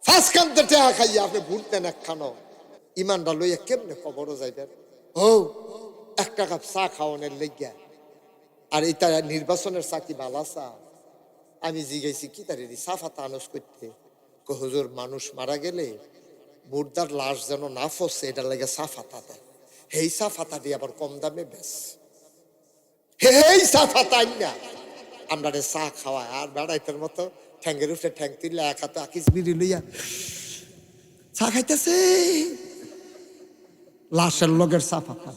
ফাঁস কানতে টেহা খাইয়া আপনি ভোট দেন একখানো, ইমানটা লইয়া কেমনে কবরও যাইবেন? ও 1 কাপ চা খাওয়ানোর লেগিয়া, আর এটা নির্বাচনের চা কি বালা চা? আমি জিজ্ঞাসি কি তার চা ফাতা আনস করতে? হুজুর, মানুষ মারা গেলে মুর্দার লাশ যেন না ফসে এটা লেগে চা ফাতা দেয়, হেই চা ফাতা দিয়ে আবার কম দামে বেশ, হেই চা ফাতা না আমরা চা খাওয়ায়। আর বেড়াইতের মতো ঠ্যাঙ্গের উঠে ঠ্যাং তুললে এক হাতে আকিস বিড়ি লইয়া চা খাইতেছে, লাশের লগের চা ফাতা।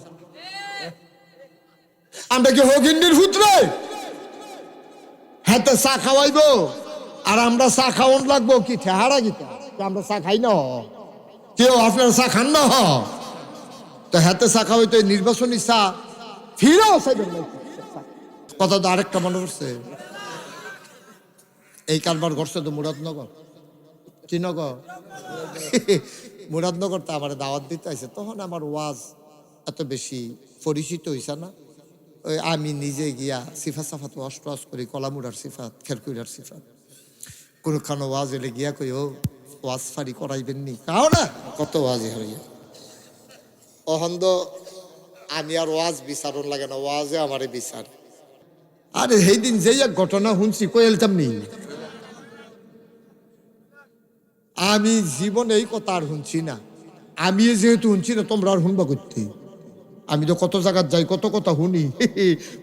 আমরা কি হগিন্ডির পুত্রে? হ্যাঁ, চা খাওয়াইবো আর আমরা চা খাওয়ান লাগবো কি ঠেহারা গীতা? আমরা চা খাই না, কেউ আপনারা চা খান না, তো হাতে চা খাওয়াই তো নির্বাচনী চা ফিরেও চাইবেন না। কথা তো আরেকটা মনে করছে, এই কারবার ঘটছে তো মুরাদনগর। কি নগর? মুরাদনগর তো আমার দাওয়াত দিতে আছে, তখন আমার ওয়াজ এত বেশি পরিচিত হইছে না। ওই আমি নিজে গিয়া সিফা সাফাত ওয়াজ টোয়াজ করি, কলামুড়ার সিফাত, খেরকুইরার সিফাত, কোনখানো ওয়াজ এলে গিয়া কই ও ওয়াজ ফারি করাইবেন নি? কাও না, কত ওয়াজে হইয়া অহন্দ আমি আর ওয়াজ বিচারণ লাগে না, ওয়াজে আমারে বিচার। আরে সেই দিন যেই এক ঘটনা শুনছি কই এলতাম নি, আমি জীবনে এই কথা আর শুনছি না। আমি যেহেতু শুনছি না, তোমরা আর শুনবা করতে? আমি তো কত জায়গায় যাই, কত কথা শুনি,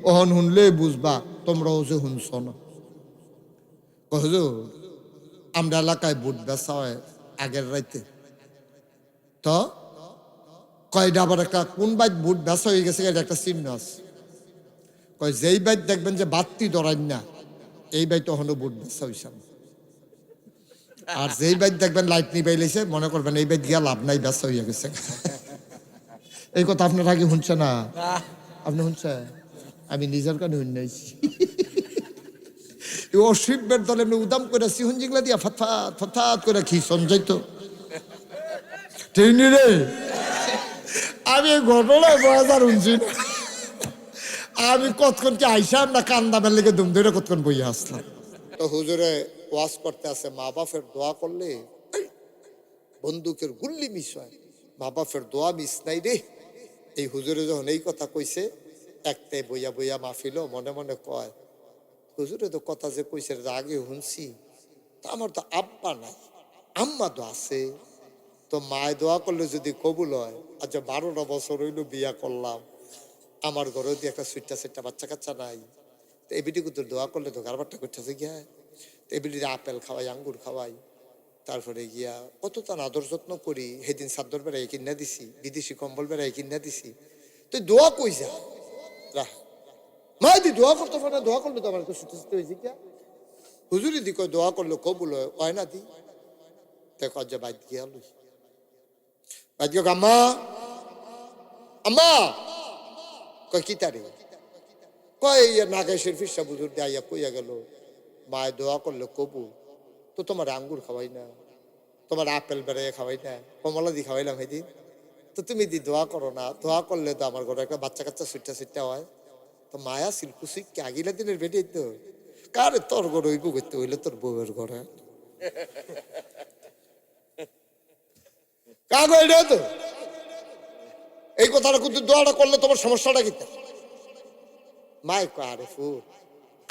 অহন শুনলে বুঝবা তোমরাও যে শুনছ না। হুজুর, আমরা এলাকায় বুট বেচা হয় আগের রাইতে, তো কয়টা আবার একটা কোন বাইত বুট বেচা হয়ে গেছে এটা একটা চিহ্ন আছে। কয় যেই বাইত দেখবেন যে বাত্তি ধরাই না, এই বাইত তখনও বুট বেচা হয়েছে। আর যেই বাইত দেখবেন লাইট নিবাই লাইছে, মনে করবেন এই বাইত গিয়া লাভ নাই, বেচা হইয়া গেছে। এই কথা আপনার আগে শুনছে না? আপনি শুনছে? আমি নিজের কানে শুনে আইছি। অশিবের দলে এমনি উদাম করে সিহন জিংলা দিয়া ফতফাত ফতফাত করে খিসন যাইতো ট্রেনি রে। আমি ঘটনা বাজার শুনছি না, আমি কতক্ষণ কি আইসাম না কান্দামের লেগে দুম ধরে কতক্ষণ বইয়া আসলাম। তো হুজুরে ওয়াজ করতে আছে, মা বাপের দোয়া করলে বন্দুকের গুল্লি মিস হয়, মা বাপের দোয়া মিস নাই রে। এই হুজুরে যখন এই কথা কইছে, একটাই বইয়া বইয়া মাহফিল মনে মনে কয়, হুজুরে তো কথা যে কইছে আগে শুনছি, তা আমার তো আব্বা নাই, আম্মা তো আছে, তো মায় দোয়া করলে যদি কবুল হয়। আচ্ছা 12টা বছর হইলো বিয়া করলাম, আমার ঘরে দিয়ে একটা সুইটটা বাচ্চা কাচ্চা নাই, তো এবিটি কুতুর দোয়া করলে তো কারবারটা করতেছে গিয়া, তো এবিটি আপেল খাওয়াই, আঙ্গুর খাওয়াই, তারপরে গিয়া কত তার আদর যত্ন করি। সেদিন চাদর বেড়াই কিনা দিছি, বিদেশি কম্বল বেড়াই কিনা দিছি, তো দোয়া কই যা রাহ মা দি দোয়া করতে পারে না, দোয়া করলে তো আমার সুস্থ হয়েছে গিয়া। হুজুরি দি কয় দোয়া করলে কবুল হয় না দি, দেখো যে বাইক গিয়া লই বাইক গিয়ে আম্মা আম্মা কয় কি তারে কয় নাগেশের ফিসা বুজুর দেয়া কইয়া গেল, মায় দোয়া করলে কবুল, তো তোমার আঙ্গুর খাওয়াই না, তোমার আপেল বেড়াইয়া খাওয়াই না, কমলা দি খাওয়াইলাম সেদিন, তো তুমি দি দোয়া করো না, দোয়া করলে তো আমার ঘরে একটা বাচ্চা কাচ্চা সুইটটা হয়। তো মায়া সিল্কুসি কে আগিলা দিনের বেটে তো কারে তোর ঘরে ওই করতে হইলে তোর বউয়ের ঘরে কাগো এটা তো এই কথাটা কিন্তু দোয়াটা করলে তোমার সমস্যাটা কি? মায় কয় আরে ফুল,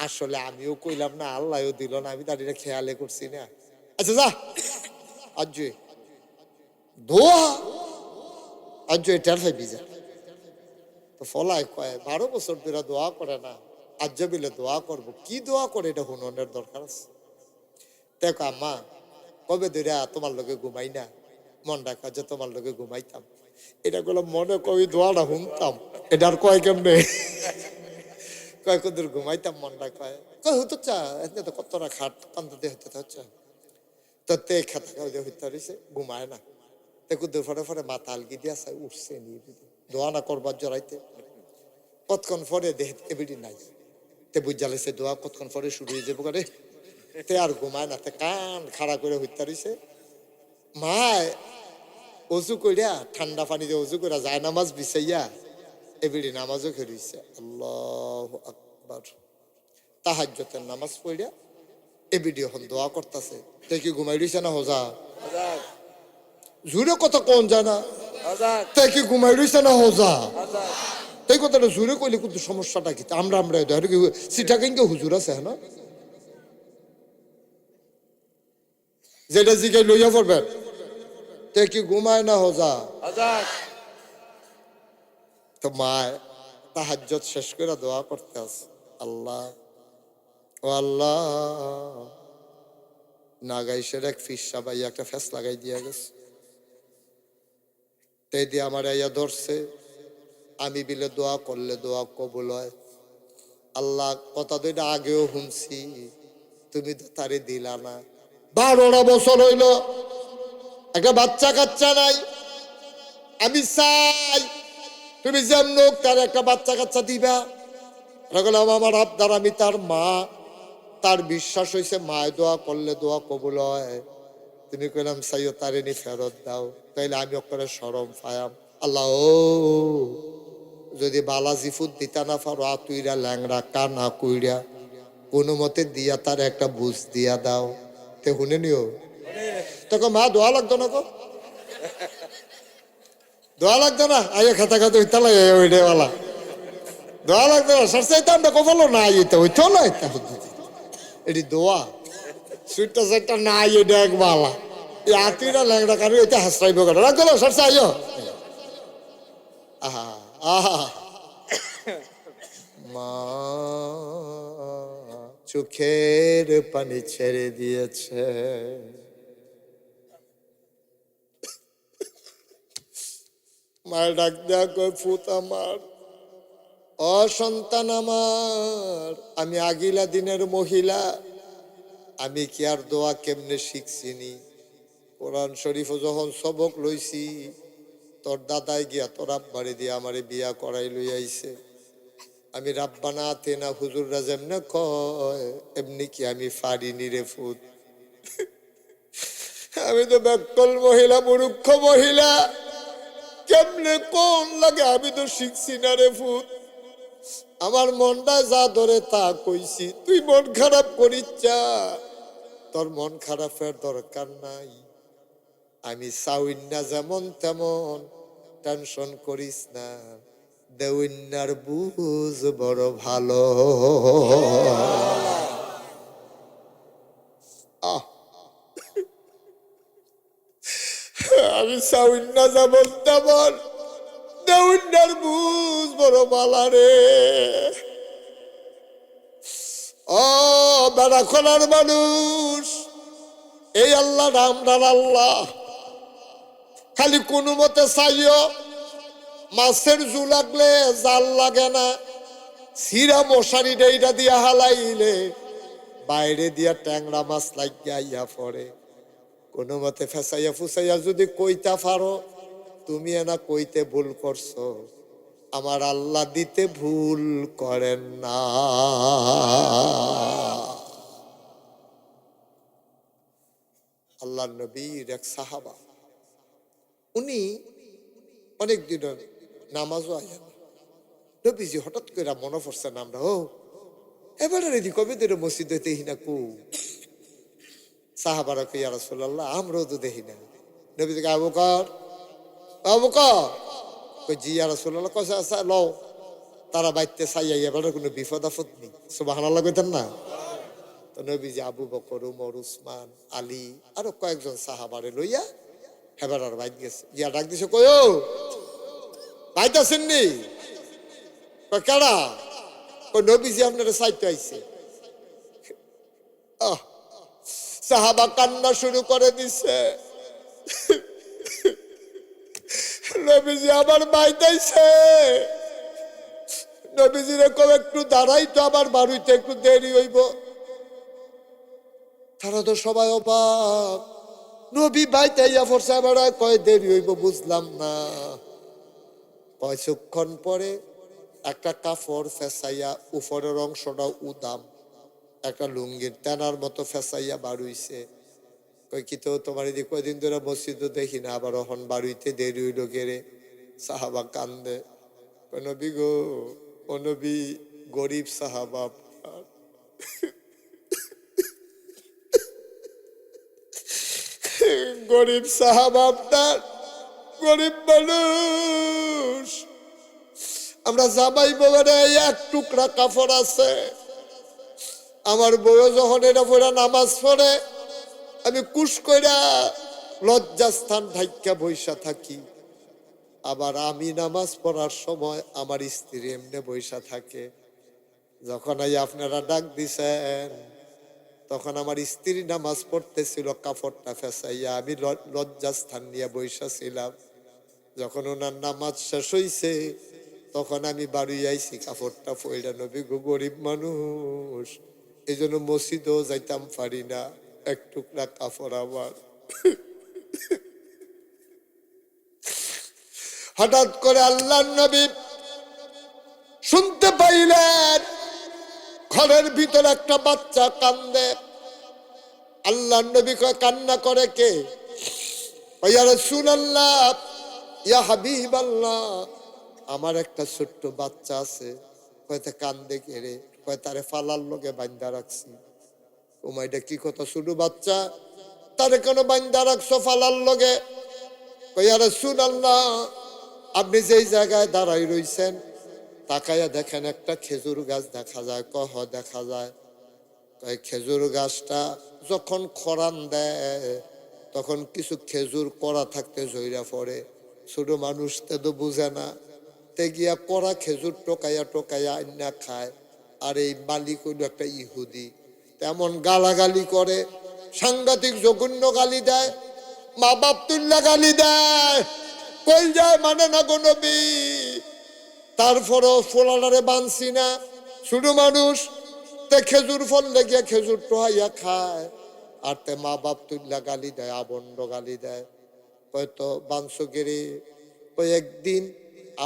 আসলে আমিও কইলাম না, আল্লাহও দিল না, আমি দাঁড়িয়ে খেয়ালে করছি না। আচ্ছা যা আজ দোয়া আজ এটার খাইবি যা। তো ফলায় কয় 12 বছর ধরে দোয়া করে না, আজ বিলে দোয়া করবো, কি দোয়া করে এটা হুননের দরকার আছে। দেখো আম্মা কবে ধরে তোমার লোকে ঘুমাই না, মন রাখা যে তোমার লোকে ঘুমাইতাম, এটা গুলো মনে কবি দোয়াটা শুনতাম, এটার কয় কেমনে কয় কদূর ঘুমাইতাম মনটা কয় কয় হতো চা এতে তো কতটা খাট কান্দাতে হতে হচ্ছে, তো তে খেতা খাওয়া হইতে রয়েছে, ঘুমায় না, তে কুদুর ফরে ফরে মাথা আলগি দিয়া চাই উঠছে নিয়ে দোয়া না করবার জড়াইতে, কতক্ষণ পরে দেহ এবিডি নাই, তে বুঝালেছে দোয়া কতক্ষণ পরে শুরু হয়ে যাবো করে, তে আর ঘুমায় না, তে কান খাড়া করে হইতে রয়েছে। মায় অজু কইরা ঠান্ডা পানি দিয়ে অজু কইরা যায় নামাজ বিছাইয়া এবিডি নামাজও খেয়েছে, আল্লাহু আকবার, তাহাজ্জুদের নামাজ পড়িয়া এবিডি এখন দোয়া করতেছে, তুই কি ঘুমাই রইছে না হোজা? জোরে কথা কোন জানা তাই কি ঘুমাই রইছে না হোজা তাই কথাটা জোরে কইলে কিন্তু সমস্যাটা কি আমরা সিটা কেন হুজুর আছে হ্যাঁ যেটা জিকে লইয়া পড়বেন তাই কি ঘুমায় না হোজা তো মা তাহাজ্জুদ শেষ করে দোয়া করতে আছে আল্লাহ ও আল্লাহ নাগাইশের এক ফিসা ভাই একটা ফেস লাগাই দিয়া গেছে তাই দিয়ে আমার আইয়া ধরছে আমি বিলে দোয়া করলে দোয়া কবুল হয় আল্লাহ কথা দুইটা আগেও শুনছি তুমি তো তারে দিলা না 12টা বছর হইল একটা বাচ্চা কাচ্চা নাই আমি চাই তুমি যেমন তার একটা বাচ্চা কাচ্চা দিবা রাখলাম আমার আবদার আমি তার মা তার বিশ্বাস হয়েছে মায় দোয়া করলে দোয়া কবুল হয় তুমি কইলাম চাইও তারে নি ফেরত দাও তাইলে আমি ওকে সরম পায়াম আল্লাহ ও যদি বালাজি ফুট দিতা না পারো তুইরা ল্যাংড়া কানা কুইরা কোনো মতে দিয়া তার একটা বুঝ দিয়া দাও তে শুনে নিও তখন মা দোয়া লাগতো না গো দোয়া লাগতো না আইয়া খাতা খাতা হইতালা ওইটাওয়ালা দোয়া লাগতো না সর চাইতে আমরা কপালো না আইতে হইতো না এটি দোয়া সুইটটা সেটটা না এটা এক বালা এই আতিরা ল্যাংড়া কারি হইতে হাসরাইব কেন লাগতো না সর চাইও আহা আহা মা চোখের পানি ছেড়ে দিয়েছে মায়ের ডাক দেয়া কয় ফুত আমার অসন্তান আমার আমি আগিলা দিনের মহিলা আমি কি আর দোয়া কেমনে শিখছিনি কোরআন শরীফ যখন সবক লইছি তোর দাদাই গিয়া তোর আব্বারে দিয়ে আমারে বিয়া করাই লই আইছে আমি রাব্বানা আতেনা হুজুররা যেমনে কয় এমনি কি আমি পারিনি রে ফুত আমি তো ব্যাকল মহিলা মূর্খ মহিলা কেমনে কোন লাগে আমি তো শিখছি না রে ফুত আমার মনটা যা ধরে তা কইছি তুই মন খারাপ করিস যা তোর মন খারাপের দরকার নাই আমি চাউন্না যেমন তেমন টেনশন করিস না দেউন্নার বুঝ বড় ভালো আমি চাউন্না যেমন তেমন দেউন্নার বুঝ বড় ভালো রে ও বেড়া খোলার মানুষ এই আল্লাহ রামরার আল্লাহ খালি কোনো মতে চাইও মাছের জু লাগলে জাল লাগে না সিরা মশারি ডেইটা দিয়া হালাইলে বাইরে দিয়া ট্যাংরা মাছ লাগিয়া ইয়া পড়ে কোনো মতে ফেসাইয়া ফুসাইয়া যদি কইতা পারো তুমি না কইতে ভুল করছো আমার আল্লাহ দিতে ভুল করেন না আল্লাহ নবীর এক সাহাবা উনি অনেকদিন নামাজও আয়া নবীজি হঠাৎ করে মনে পড়ছে না আমরা ও এবারে রেডি কবে ধরে মসজিদ দেখি না কু সাহাবারা কই ইয়া রাসূলুল্লাহ আমরাও তো দেখি না নবীজি আবু বকর কই জি ইয়া রাসূলুল্লাহ কইছে আচ্ছা লও তারা বাইতে চাইয়া এবারে কোনো বিপদ আপদ নেই সুবহানাল্লাহ কইতেন না তো নবীজি আবু বকর উমর উসমান আলী আরো কয়েকজন সাহাবারে লইয়া হেবারার বাইত গেছে গিয়া ডাক দিছে কই ও বাইত আসেননি কই কেডা কই নবীজি আপনারে চাইতে আইছে সাহাবা কান্না শুরু করে দিছে নবীজি আমার বাইত আইছে নবীজির কম একটু দাঁড়াই তো আমার বাড়িতে একটু দেরি হইব তারা তো সবাই অবাক নবী বাইতে আইয়া পড়ছে আবার কয় দেরি হইব বুঝলাম না কয়ক্ষণ পরে একটা কাপড় ফেসাইয়া উপরের অংশটা উদাম একটা লুঙ্গির তেনার মতো ফেসাইয়া বাড়ুইছে কই কি তো তোমার এদিকে কয়দিন ধরে মসজিদ দেখি না আবার এখন বাড়িতে দেরি হইল গেরে সাহাবা কান্দে নবী গো ও নবী গরিব সাহাবা গরিব সাহাবা, আপনার গরিব মানুষ। আমরা জামাই বউয়ের এক টুকরা কাপড় আছে, আমার বউ যখন এটা পড়া নামাজ পড়ে আমি কুশ কইরা লজ্জাস্থান ঢাইকা বইসা থাকি। আবার আমি নামাজ পড়ার সময় আমার স্ত্রী এমনি বইসা থাকে। যখন আপনারা ডাক দিছেন তখন আমার স্ত্রী নামাজ পড়তেছিল, কাপড়টা ফেসাইয়া আমি লজ্জাস্থান নিয়ে বইসা ছিলাম। যখন ওনার নামাজ শেষ হইছে তখন আমি বাড়ি আইছি, কাপড়টা পইরা। নবী গো, গরিব মানুষ, এই জন্য মসজিদও যাইতাম পারি না, এক টুকরা কাপড় আমার। হঠাৎ করে আল্লাহর নবী শুনতে পাইলেন ঘরের ভিতরে একটা বাচ্চা কান্দে। আল্লাহর নবী কয়, কান্না করে কে? ইয়া রাসূলুল্লাহ, ইয়া হাবিবাল্লাহ, আমার একটা ছোট্ট বাচ্চা আছে। কয়তে কান্দে কে রে? কয়, তারে ফালার লগে বান্ধা রাখছি। ওমাইটা কি কথা, ছোট বাচ্চা, তারে কেন বান্ধা রাখছো ফালার লগে? কয়, ইয়া রাসূলুল্লাহ, আপনি যেই জায়গায় দাঁড়াই রইছেন তাকাইয়া দেখেন একটা খেজুর গাছ দেখা যায়। কহ দেখা যায়। কয়, খেজুর গাছটা যখন খরান দেয় তখন কিছু খেজুর কড়া থাকতে জইরা পড়ে। ছোট মানুষ তো বুঝে না, তে গিয়া কড়া খেজুর টোকাইয়া টোকাইয়া আইনা খায়। আর এই মালিক হইল একটা ইহুদি, তেমন গালাগালি করে, সাংঘাতিক জঘন্য গালি দেয়, মা বাপ তুল্লা গালি দেয়। কই যায় মানে না গো নবী। তারপরও ফোলারে বানছি না, ছোট মানুষ, তে খেজুর ফল লেগে খেজুর টোহাইয়া খায়। আর তে মা বাপ তুল্লা গালি দেয়, আবন্ড গালি দেয়। হয়তো বাংশগিরি ওই একদিন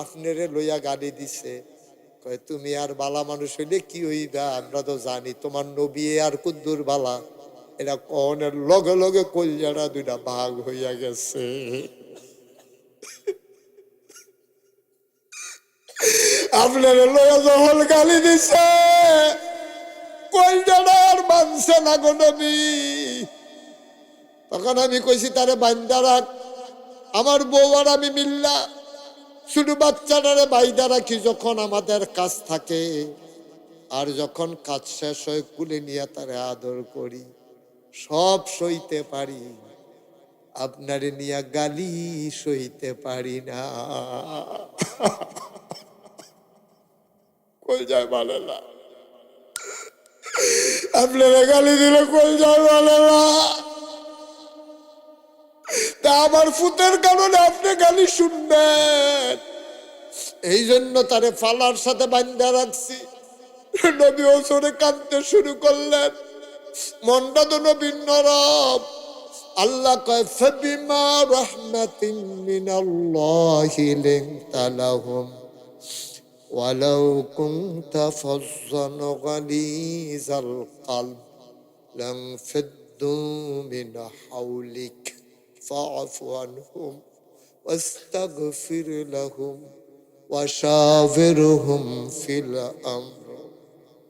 আপনারে লইয়া গালি দিছে। কয়, তুমি আর বালা মানুষ হইলে কি হইবা, আমরা তো জানি তোমার নবী আর কুদ্দুর বালা। এটা কনের লগে লগে কলজারা দুইটা ভাগ হইয়া গেছে। আপনারা লইয়া যখন গালি দিছে কলজারা আর মানছে না গো নবী। তখন আমি কইছি তারে বান্দা রাখ। আমার বউ আর আমি মিল্লা শুধু বাচ্চাটারে বাইদা রাখি যখন আমাদের কাজ থাকে, আর যখন কাজ শেষ হয় কুলে নিয়ে তারে আদর করি। সব সইতে পারি, আপনারে নিয়ে গালি সইতে পারি না। কই যায় বলে না, আপনারা গালি দিলে কই যায় বলে না। তা আমার ফুতের কারণে আপনি গালি শুনবেন, এই জন্য তারে ফালার সাথে বান্ধা রাখছি। নবী ওসরে কাঁদতে শুরু করলেন, মনটা তো নবীর নরম। আল্লাহ কয়, ফাবিমা রাহমাতিন মিনাল্লাহি লিনতা লাহুম ওয়ালাউ কুনতা ফাজ্জান গালিজাল কলব লানফাদ্দু মিন হাওলিক ফাআফু আনহুম ওয়াস্তাগফির লাহুম وشاورهم في الأمر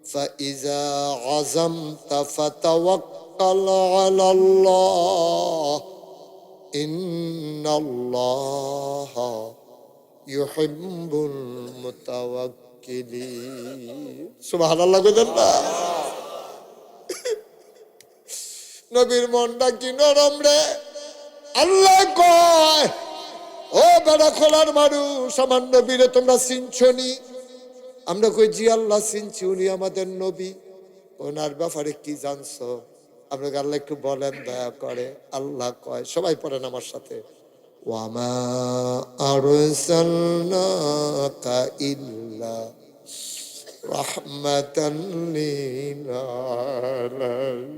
فإذا عزمت فتوكل على الله إن الله يحب المتوكلين سبحان الله গজল্লা। নবীর মনটা কি নরম রে। আল্লাহ কয়, ও বেড়া খোলার মানুষ, আমার নবীরে তোমরা চিনছনি? আমরা কই, জি আল্লাহ চিনছি, উনি আমাদের নবী। ওনার ব্যাপারে কি জানছো? আপনাকে আল্লাহ একটু বলেন দয়া করে। আল্লাহ কয়, সবাই পড়েন আমার সাথে, ওয়ামা আরসালনাকা ইল্লা রাহমাতান লিল আলামিন।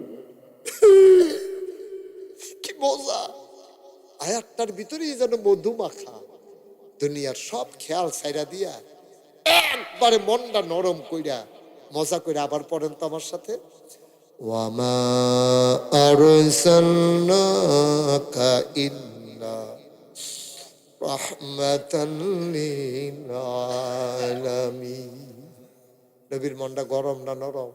কি মজা! আয়াতটার ভিতরেই যেন মধুমাখা। দুনিয়ার সব খেয়াল ছাইরা দিয়া একবারে মনটা নরম কইরা মজা কইরা আবার পড়েন তো আমার সাথে, ওয়ামা আরসালনাকা ইল্লা রাহমাতান লিল আলামিন। নবীর মনটা গরম না নরম?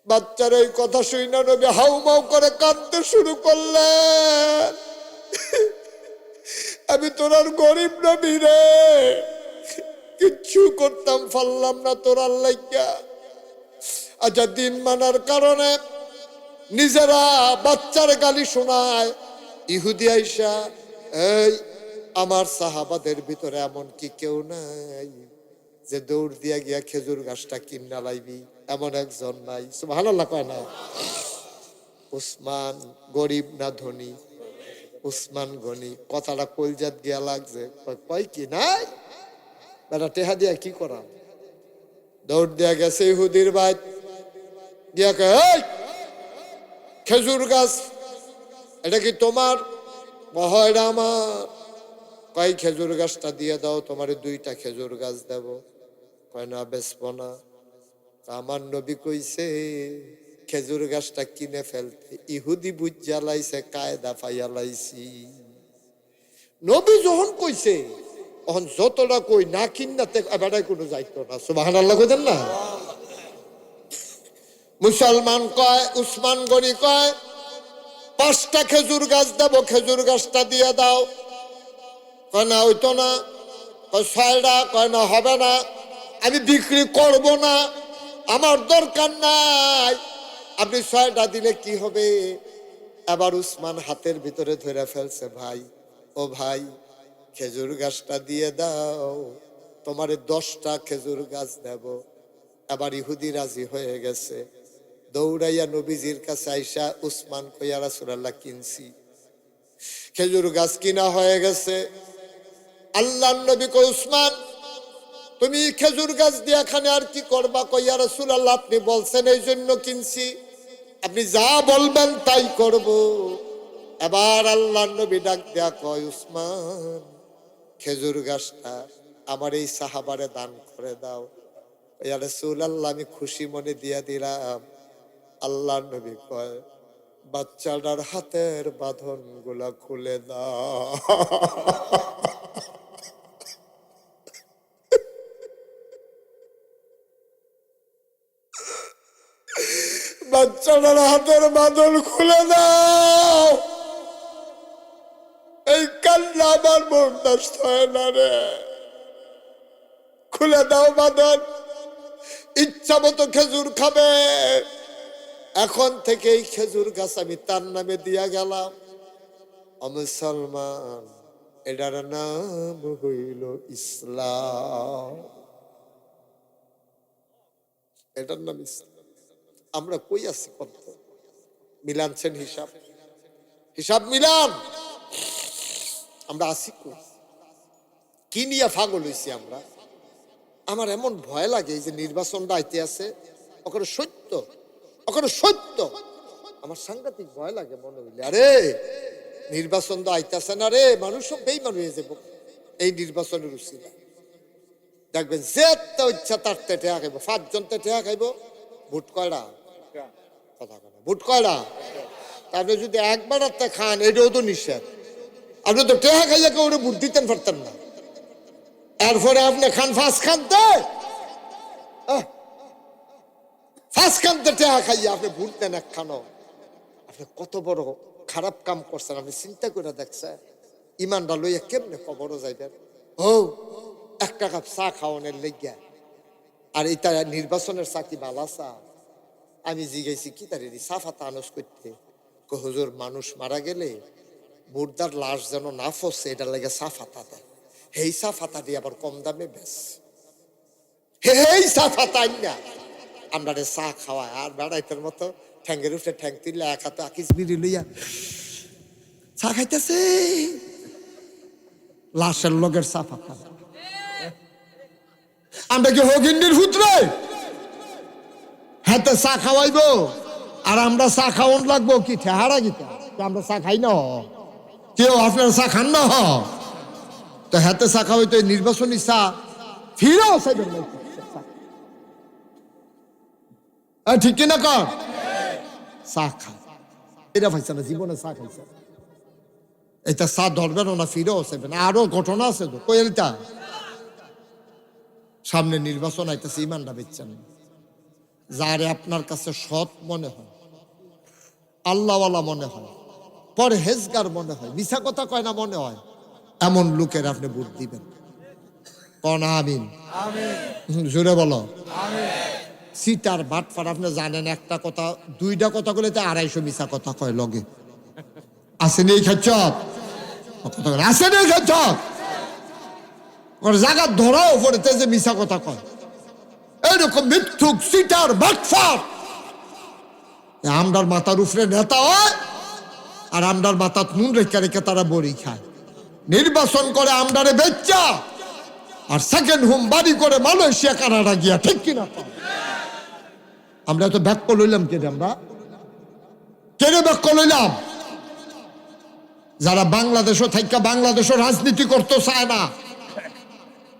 বাচ্চার এই কথা শুই না নবী হাউমাউ করে কাঁদতে শুরু করলেন। আমি তোরার গরিব নবী রে, কিচ্ছু করতাম পারলাম না তোরার লাইগা। আচ্ছা, দিন মানার কারণে নিজেরা বাচ্চার গালি শোনায়। ইহুদি আইসা, এই আমার সাহাবাদের ভিতরে এমন কি কেউ নাই যে দৌড় দিয়া গিয়া খেজুর গাছটা কিনা লাইবি? এমন একজন নাই। সুবহানাল্লাহ কয় না? উসমান গরিব না ধনী? উসমান গনি। কথাটা কলজাত গিয়া লাগছে। কয় কি নাই বেটা, টেহা দিয়া কি করা? দৌড় দিয়া গেছে ইহুদির বাইত গিয়া কয়, এই খেজুর গাছ এটা কি তোমার? এটা আমার। কয় খেজুর গাছটা দিয়ে দাও, তোমার 2টা খেজুর গাছ দেব। কয় না, বেচবো না। আমার নবী কইছে খেজুর গাছটা কিনে ফেলতে। ইহুদি বুঝ জ্বালাইছে, কায়দা পাইয়া লাইছি। নবী যখন কইছে তখন যতটা কই না কিনতে বেড়ায় কোনো যাইতো না। সুবহানাল্লাহ কইতেন না? মুসলমান কয়, উসমান গনি কয় 5টা খেজুর গাছ দেবো, খেজুর গাছটা দিয়ে দাও। কয় না, হইতো না। কয় 6টা। কয় না, হবে না, আমি বিক্রি করব না, আমার দরকার নাই, আপনি 6টা দিলে কি হবে? এবার উসমান হাতের ভিতরে ধরে ফেলছে, ভাই ও ভাই, খেজুর গাছটা দিয়ে দাও, তোমারে 10টা খেজুর গাছ দেব। এবার ইহুদি রাজি হয়ে গেছে। দৌড়াইয়া নবীজির কাছে আইসা উসমান কইয়া, রাসূলুল্লাহ কিনছি। খেজুর গাছ কিনা হয়ে গেছে। আল্লাহর নবী কই, উসমান তুমি খেজুর গাছ দিয়া খানে আর কি করবা? কইয়া, রাসূলুল্লাহ আপনি বলছেন এই জন্য কিনছি, আপনি যা বলবেন তাই করব। এবার আল্লাহর নবী ডাক দেয়া কয়, উসমান খেজুর গাছটা আমার এই সাহাবারে দান করে দাও। ইয়া রাসূলুল্লাহ আমি খুশি মনে দিয়া দিলাম। আল্লাহর নবী কয়, বাচ্চাটার হাতের বাঁধন গুলা খুলে দাও। বাচ্চাটার হাতের বাঁধন খুলে দাও। এই কান্না আমার বরদাস্ত হয় না রে। খুলে দাও বাঁধন, ইচ্ছা মতো খেজুর খাবে। এখন থেকে এই খেজুর গাছ আমি তার নামে দিয়া গেলাম। মুসলমান, এটার নাম হইল ইসলাম। এটার নাম ইসলাম। আমরা কই আছি? কত মিলানছেন হিসাব? হিসাব মিলান। আমরা আছি কই? কি নিয়ে পাগল হইছি আমরা? আমার এমন ভয় লাগে যে নির্বাচনটা আইতে আছে, ওখানে সত্য, ওখানে সত্য। আমার সাংঘাতিক ভয় লাগে মনে হইলে, আরে নির্বাচন তো আইতেছে না রে, মানুষ সব বেইমান হয়ে যাবো এই নির্বাচনের উচিত। দেখবেন যে ইচ্ছা তার টেহা খাইব, 5জন টেহা খাইব। ভোট কয়টা? কথা কথা ভোট কয়টা? আপনি যদি একবার একটা খান, এটাও তো নিষেধ। আপনি তো টেহা খাইয়া কেউ ভোট দিতেন পারতেন না। এরপরে আপনি খান 5 খানতে, 5 খানতে টেহা খাইয়া আপনি ভোট দেন এক খানো। আপনি কত বড় খারাপ কাম করছেন, আপনি চিন্তা করে দেখছেন? ইমানটা লইয়া কেমনে কবরও যাইবেন? ও 1 কাপ চা খাওয়ানোর লেগিয়া। আর এটা নির্বাচনের চা কি বালা চা? আমি জিজ্ঞাসি কি তার চা ফাতা আনস করতে? হুজুর, মানুষ মারা গেলে মুর্দার লাশ যেন না ফসে, এটার লাগে চা ফাতা দেয়। হেই চা ফাতা দিয়ে আবার কম দামে বেশ। হেই চা ফাতা না আমরা চা খাওয়ায়। আর বেড়াইতের মতো ঠ্যাঙ্গের উঠে ঠ্যাং তুললে এক হাতে আকিস বিড়ি লইয়া চা খাইতেছে। লাশের লগের চা ফাতা। আমরা কি হগিন্ডির পুত্রে? হাতে চা খাওয়াইব আর আমরা চা খাওয়ান লাগবো কি? ঠেহারা গীতা আমরা চা খাই না, কেউ আপনারা চা খান না। তো হাতে চা খাওয়াইতো নির্বাচনী চা ফিরেও চাইবেন ঠিক কিনা কর? চা খা এটা পাইছে না জীবনে, চা খাইছে এটা চা ধরবেন না, ফিরেও চাইবেন। আরো ঘটনা আছে তো কয়েলটা। সামনে নির্বাচন আইতেছে, ইমানটা বেচছেন, যারে আপনার কাছে সৎ মনে হয়, আল্লাহওয়ালা মনে হয়, পরহেজগার মনে হয়, মিছা কথা কয় না মনে হয়, এমন লোকের আপনি ভোট দিবেন। কোন আমিন? জোরে বলো। সিটার বাটফার আপনি জানেন, একটা কথা দুইটা কথা বলে 250 মিছা কথা কয় লগে। আসেনি এই খেচ্ছত, আসেনি এই খেচ্ছত, ওর জায়গা ধরাও পড়েতে যে মিছা কথা কয়, এরকম মিথ্যুক সিটার বাটফার আমরার মাথার উপরে নেতা হয়, আর আমরার মাথা নুন রেখে রেখে তারা বড়ি খায়, নির্বাচন করে আমরারে বেচ্চা, আর সেকেন্ড হোম বাড়ি করে মালয়েশিয়া কানাডা গিয়া, ঠিক কিনা? আমরা তো ব্যাক লইলাম কেন? আমরা কেন ব্যাক লইলাম? যারা বাংলাদেশও থাইকা বাংলাদেশও রাজনীতি করতে চায় না,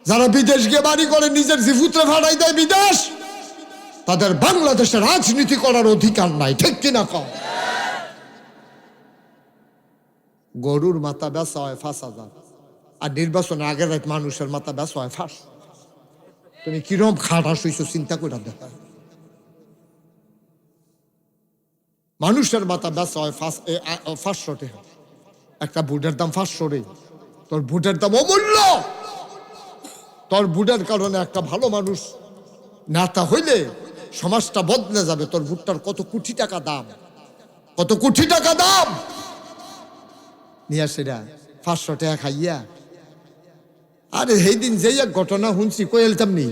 যারা বিদেশ গিয়ে বাড়ি করে নিজের জিফুত্রে ভাড়াই দেয় বিদেশ, তাদের বাংলাদেশে রাজনীতি করার অধিকার নাই, ঠিক কিনা? কম গরুর মাথা বেচা হয় 5,000, আর নির্বাচনের আগের রাত মানুষের মাথা বেচা হয় 5। তুমি কিরম খাটাস হইছো চিন্তা করে দেখা। মানুষের মাথা বেচা হয় 500 টাকা। একটা বুটের দাম 500 রে, তোর বুটের দাম অমূল্য। তোর বুটের কারণে একটা ভালো মানুষ নেতা হইলে সমাজটা বদলে যাবে। তোর বুটটার কত কোটি টাকা দাম, কত কোটি টাকা দাম। নিয়ে আসেরা 500 টাকা খাইয়া। আরে সেই দিন যেই এক ঘটনা শুনছি, কই এলতাম নি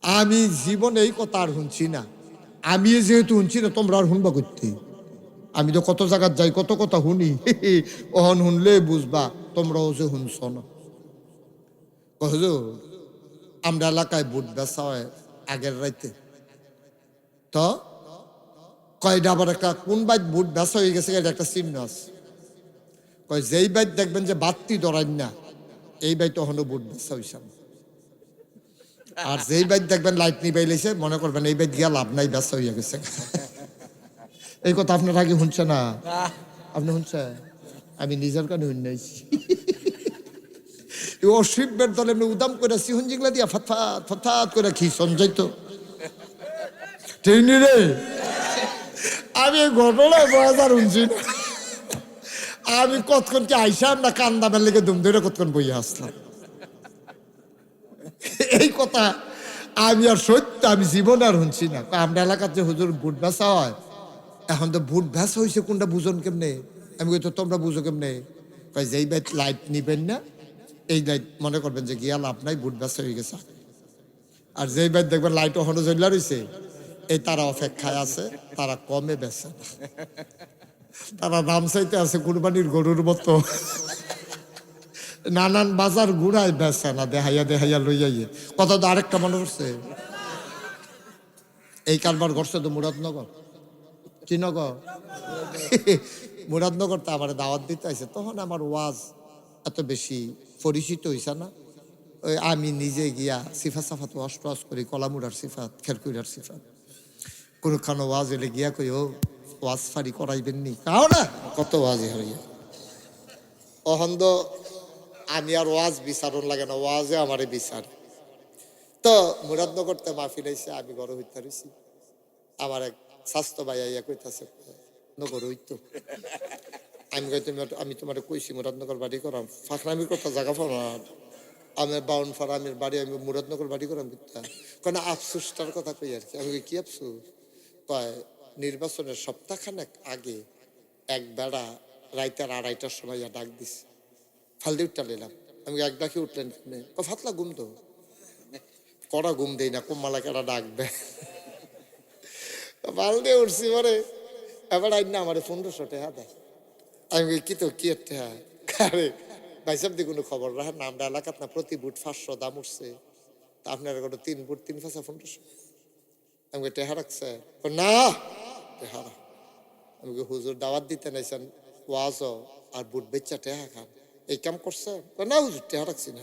আমি জীবনে এই কথা আর শুনছি না। আমি যেহেতু শুনছি না, তোমরা আর শুনবা করতে। আমি তো কত জায়গায় যাই, কত কথা শুনি, ওহন শুনলে বুঝবা তোমরাও যে শুনছ না। হুজুর, আমরা এলাকায় বুট বেচা হয় আগের রাইতে, তো কয়টা আবার একটা কোন বাইত বুট বেচা হয়ে গেছে, এটা একটা চিহ্ন আছে। কয় যেই বাইত দেখবেন যে বাত্তি ধরান না, এই বাইত তখনও বুট বেচা হইছে না। আর যেই বাইত দেখবেন লাইট নিবাইলেছে, মনে করবেন এই বাইত গিয়া লাভ নাই, বেচা হইয়া গেছে। এই কথা আপনার আগে শুনছে না? আপনি শুনছেন? আমি নিজের কানে শুনাইছি। অশিবের দলে এমনি উদাম করে সিহন জিংলা দিয়া ফতফাত ফতফাত করে খিসন যাইতো ট্রেনি রে। আমি ঘটনায় বাজার শুনছি না। আমি কতক্ষণ কি আইসাম না কান্দা বের লেগে দুম ধরে কতক্ষণ বইয়া আসলাম। এই কথা আমি আর সত্য, আমি জীবনে আর শুনছি না। আমরা এলাকার যে হুজুর বুট বেচা হয়, এখন তো বুট বেচা হয়েছে কোনটা বুঝন কেমনে? আমি কই তো তোমরা বুঝো কেমনে? কই যেই বাইত লাইট নিবেন না, এই লাইট মনে করবেন যে গিয়া লাভ নাই, বুট বেচা হয়ে গেছে। আর যেই বাইত দেখবেন লাইট ওখানে জ্বলা রয়েছে, এই তারা অপেক্ষায় আছে, তারা কমে বেচে না, তারা দাম চাইতে আছে কুরবানির গরুর মতো। নানান বাজার ঘুরায় বেচে না, দেখাইয়া দেখাইয়া লইয়াইয়ে। কথা তো আরেকটা মনে করছে, এই কারবার ঘটছে তো মুরাদনগর। কি নগর? মুরাদনগর। তো আমার দাওয়াত দিতে আছে, তখন আমার ওয়াজ এত বেশি পরিচিত হইছে না। ওই আমি নিজে গিয়া সিফা সাফাত ওয়াশ টোয়াশ করি, কলামুড়ার সিফাত, খেরকুইরার সিফাত। কোনখানো ওয়াজ এলে গিয়া কই, ও ওয়াজ ফারি করাইবেন নি? কাও না, কত ওয়াজই হইয়া। অহন্দ আমি আর ওয়াজ বিচারণ লাগে না, ওয়াজে আমারে বিচার। তো মুরাদনগরতে মাহফিল হইছে, আমি গরম হইতে রইছি। আমার এক স্বাস্থ্য ভাই আইয়া কইতাছে, নগর হইতো। আমি কই, আমি তোমার কইছি মুরাদনগর বাড়ি করাম, ফাঁকনামির কথা জায়গা পার। আমি বাউন ফাড়া আমির বাড়ি, আমি মুরাদনগর বাড়ি করাম কিতা? কেন আফসুসটার কথা কই আর কি। আমি কি আফসুস? কয় নির্বাচনের সপ্তাহখানেক আগে এক বেড়া রাইতের 2:30টার সময় ডাক দিছে, ফালদি উঠটা নিলাম। আমি এক ডাকি উঠলেন, ফাতলা ঘুম তো কড়া ঘুম দেই না, কুম্মালা কেডা ডাকবে। ফালদি উঠছি পরে, এবার আইন না আমার 1500 টাকা দেয়। আমি কি তো কি একটা আরে ভাই সাহেব দি কোনো খবর রাখেন না, আমরা এলাকাত না প্রতি বুট 500 দাম উঠছে, তা আপনার কোনো 3 বুট 3 5 1500। আমি টেহা রাখছে না, টেহা। আমি হুজুর দাওয়াত দিতে নাইছেন, ওয়াজ আর বুট বেচা টেহা খান, এই কাম করছে না? হুজুর টেহা রাখছি না।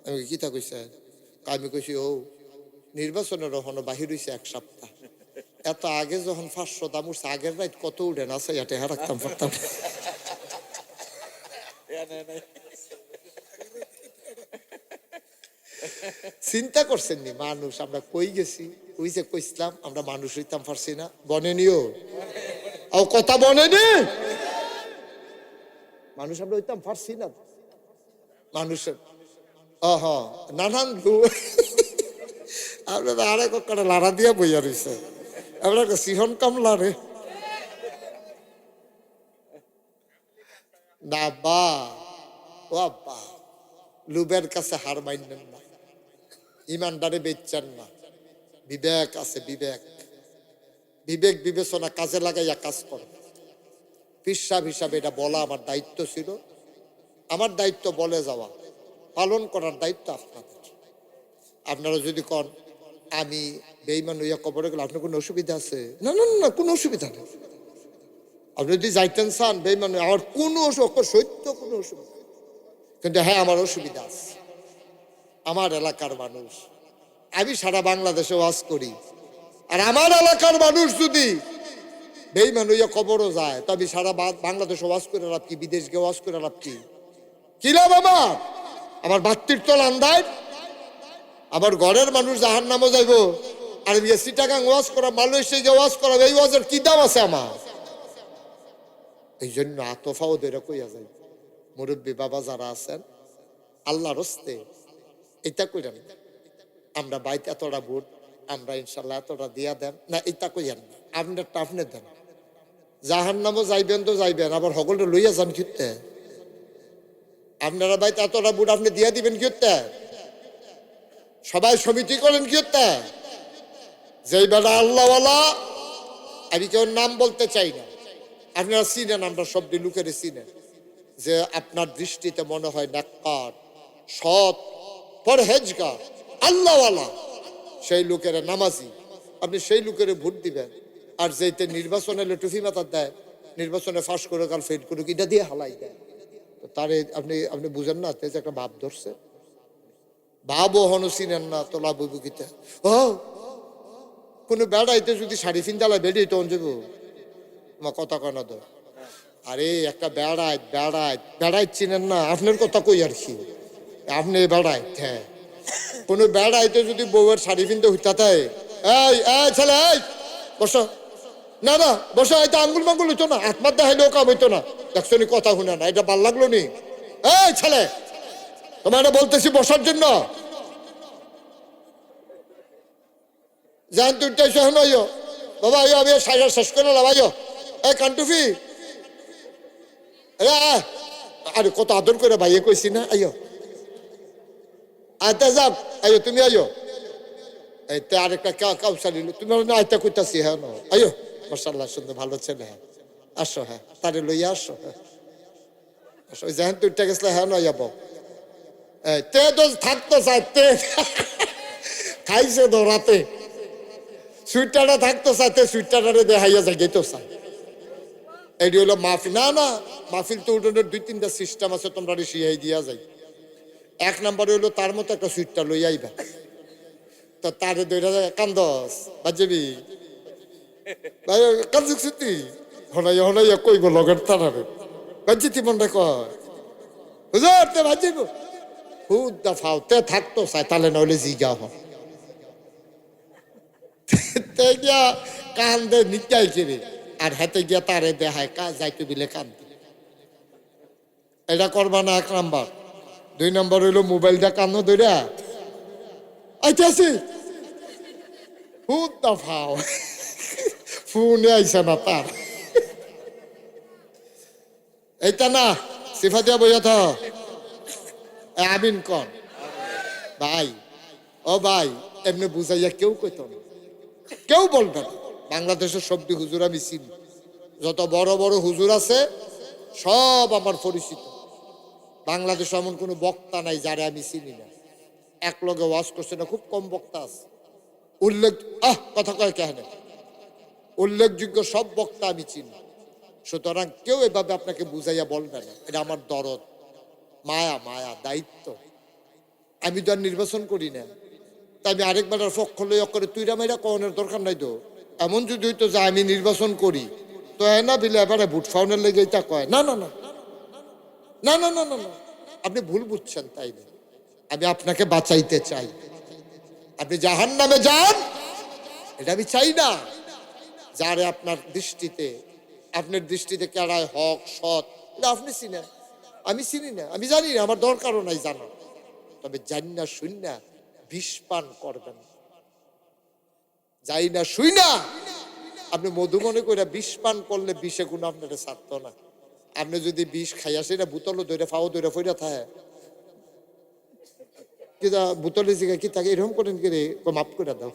আমি কিতা কইছে? আমি কইছি, ও নির্বাচনের ওখানে বাহির হইছে 1 সপ্তাহ, এত আগে যখন 500 দাম উঠছে, আগের রাইত কত উঠেন আছে, টেহা রাখতাম পারতাম। চিন্তা করছেন নি মানুষ আমরা কই গেছি, ওই যে কইছিলাম আমরা মানুষ হইতাম পারছি না, বনেনিও ও কথা বনেনি, মানুষ আমরা হইতাম পারছি না মানুষের নানান আমরা তো আরেক কটা লাড়া দিয়া বইয়া রয়েছে, আমরা সিহন কামলা রে না বা ও আব্বা, লুবের কাছে হার মাইনেন না, ইমানদারে বেচছেন না, বিবেক আছে, বিবেক বিবেক বিবেচনা কাজে লাগাইয়া কাজ করে। পিসাব হিসাবে এটা বলা আমার দায়িত্ব ছিল, আমার দায়িত্ব বলে যাওয়া, পালন করার দায়িত্ব আপনাদের। আপনারা যদি কন আমি বেঈমান হইয়া কবরে গেলে আপনার কোনো অসুবিধা আছে? না না না, কোনো অসুবিধা নেই। আপনি যদি যাইতেন চান বেঈমান আমার কোনো সত্য কোনো অসুবিধা, কিন্তু হ্যাঁ আমার অসুবিধা আছে। আমার এলাকার মানুষ, আমি সারা বাংলাদেশে ওয়াজ করি, আর আমার এলাকার মানুষ যদি বেঈমান হইয়া কবরও যায়, তো আমি সারা বাংলাদেশে ওয়াজ করে লাভ কি, বিদেশ গিয়ে ওয়াজ করে লাভ কি? কি লাভ আমার? আমার বাত্তির তল আন্দায় আমার ঘরের মানুষ জাহান্নামে যাইব, আর আমি চিটাগাং ওয়াজ করা, মালয়েশিয়া গিয়ে ওয়াজ করা, এই ওয়াজের কি দাম আছে আমার? এই জন্য আতফাও ধরে কইয়া যাই, মুরব্বী বাবা যারা আছেন আল্লাহর হস্তে এটা কইরেন, আমরা বাইতে এতটা ভোট আমরা ইনশাল্লাহ এতটা দিয়া দেন না, এটা কইয়েন না, আপনারটা আপনি দেন। জাহান্নামে যাইবেন তো যাইবেন, আবার সকলটা লইয়া যান কিতে? আপনারা বাইতে এতটা ভোট আপনি দিয়া দিবেন কিতে? সবাই সমিতি করেন কিতে? যেই বেলা আল্লাহওয়ালা, আমি কেউ নাম বলতে চাই না, আপনারা চিনেন, আমরা সব লোকের চিনেন, যে আপনার দৃষ্টিতে মনে হয় নেককার, সৎ, পরহেজগার, আল্লাহওয়ালা, সেই লোকের নামাজি, আপনি সেই লোকের ভোট দিবেন। আর যেতে নির্বাচনে টুফি মাথার দেয়, নির্বাচনে ফাঁস করে কাল ফেল করে এটা দিয়ে হালাই দেয়, তো তারে আপনি আপনি বুঝেন না যে একটা ভাব ধরছে, ভাবও হন চিনেন না, তো লাভ হইব কিতা? ও কোনো বেড়াইতে যদি শাড়ি ফিন্দালায় বেরিয়ে তখন যাব আমার কথা কয় না তো, আরে একটা বেড়াই চিনেন না, আপনার কথা কই আর কি, আপনি বেড়াই, হ্যাঁ কোনো বেড়াইতে যদি বউয়ের শাড়ি ফিনতে হইতে, এই ছেলে এই বসো, না না বসো, এটা আঙ্গুল মাঙ্গুল হইতো না, আত্মার দেখাইলেও কাম হইতো না, দেখছো নি কথা শুনে না, এটা ভাল লাগলো নি? এই ছেলে তোমার এটা বলতেছি বসার জন্য, জান তুই এখন আইও বাবা, আইও আমি সাইডা শেষ করে লাভ, আইও এই কান্টুফি, আরে কত আদর করে ভাইয়ে কইছি না, আইও আইতে যাব, আইও তুমি আইও, এইতে আরেকটা কাউসালি তুমি আইতা কইতাছি, হ্যাঁ আইও, মাশাআল্লাহ সুন্দর ভালো ছেলে, হ্যাঁ আসো, হ্যাঁ তারে লইয়া আসো, হ্যাঁ আসো, ওই জাহান তুইটা গেছলে, হ্যাঁ নয় যাবো, তে তো থাকতো চাই, তে খাইছে তো রাতে, সুইটারটা থাকতো চাইতে, সুইটারে দেখাইয়া যাই তো চাই, এটি হলো মাহফিল। না না, মাহফিল তো উঠোনের 2-3টা সিস্টেম আছে, তোমরা শিয়াই দিয়া যাই। 1 নম্বরে হলো তার মতো একটা সুইটটা লই আইবা, তো তারে 2 কান্দস বাজবি ভাই, কান্দুক সুতি হনাইয়া কইব লগের তারারে বাজিতি মনটা কয় হুজুর তে বাজিব, হুদ দফাও তে থাকতো চাই, তাহলে নইলে জিগা হ তে গিয়া কান্দে নিকাই কিরে, আর হাতে গিয়া তারে দেখায় কাজ যাইতে দিলে কান্দে, এটা করবা না 1 নাম্বার। 2 নম্বর হইলো মোবাইলটা কান্ন ধইরা আইতাছি, হুদ দফাও ফোনে আইসা না তার, এইটা না সিফা দিয়া বইয়া থ, আমিন কন ভাই, ও ভাই এমনি বুঝাইয়া কেউ কইতো না, কেউ বলবে না। বাংলাদেশের সবটি হুজুর আমি চিনি, যত বড় বড় হুজুর আছে সব আমার পরিচিত, বাংলাদেশে এমন কোনো বক্তা নাই যারা আমি চিনি না, এক লগে ওয়াজ করছে না, খুব কম বক্তা আছে, কথা কয় কেন, উল্লেখযোগ্য সব বক্তা আমি চিনি, সুতরাং কেউ এভাবে আপনাকে বুঝাইয়া বলবে না, এটা আমার দরদ, মায়া দায়িত্ব। আমি তো আর নির্বাচন করি না, তাই আমি আরেকবার পক্ষ লইয়া করে তুইরা মাইরা কনের দরকার নাই তো, এমন যদি হইতো যে আমি নির্বাচন করি তো না বিলে এবারে ভোট ফাউনের লেগে এটা কয়, না না না না না না না না, আপনি ভুল বুঝছেন, তাই না, আমি আপনাকে বাঁচাইতে চাই। আপনি জাহান্নামে যান, এটা আমি চাই না। যারে আপনার দৃষ্টিতে কেড়ায় হক সৎ, এটা আপনি চিনেন, আমি চিনি না, আমি জানি না, আমার দরকারও নাই জানা। তবে জানি না শুই না বিষ পান করবেন, যাই না শুই না আপনি মধু মনে করে বিষ পান করলে বিষে গুণ আপনার ছাড়তো না। আপনি যদি বিষ খাইয়া সেটা বোতলও ধরে ফাও ধরে ফইরা থাকে, কিনা বোতলে জিগা কি তাকে এরকম করেন কি রে, মাফ করে দাও।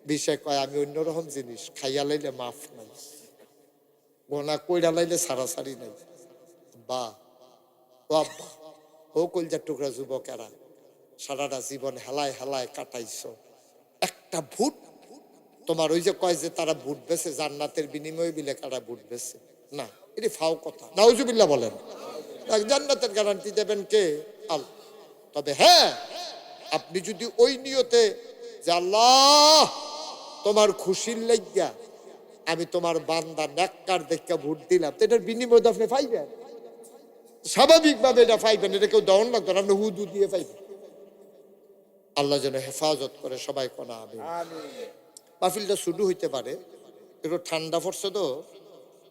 বিষে কয় আমি অন্যরকম জিনিস, খাইয়া লাইলে মাফ নাই, গোনা কইরা লাইলে সারাসারি নাই। বা ও আব্বা, ও কলজার টুকরা যুবকেরা, সারাটা জীবন হেলায় হেলায় কাটাইছ, একটা ভূত তোমার ওই যে কয় যে তারা ভূত বেছে জান্নাতের বিনিময়ে বিলে কারা ভূত বেছে না, এটি ফাও কথা। নাউজুবিল্লাহ বলেন। জান্নাতের গ্যারান্টি দেবেন কে? আল্লাহ। তবে হ্যাঁ, আপনি যদি ওই নিয়তে যে আল্লাহ তোমার খুশির লাগিয়া আমি তোমার বান্দা নেককার দেখে ভোট দিলাম, তো এটার বিনিময় তো আপনি পাইবেন, স্বাভাবিকভাবে এটা পাইবেন, এটা কেউ দহন লাগতো না, আপনি হুদু দিয়ে পাইবেন। আল্লাহ যেন হেফাজত করে, সবাই কোনা আমিন। মাহফিলটা শুরু হইতে পারে, একটু ঠান্ডা পড়ছে তো,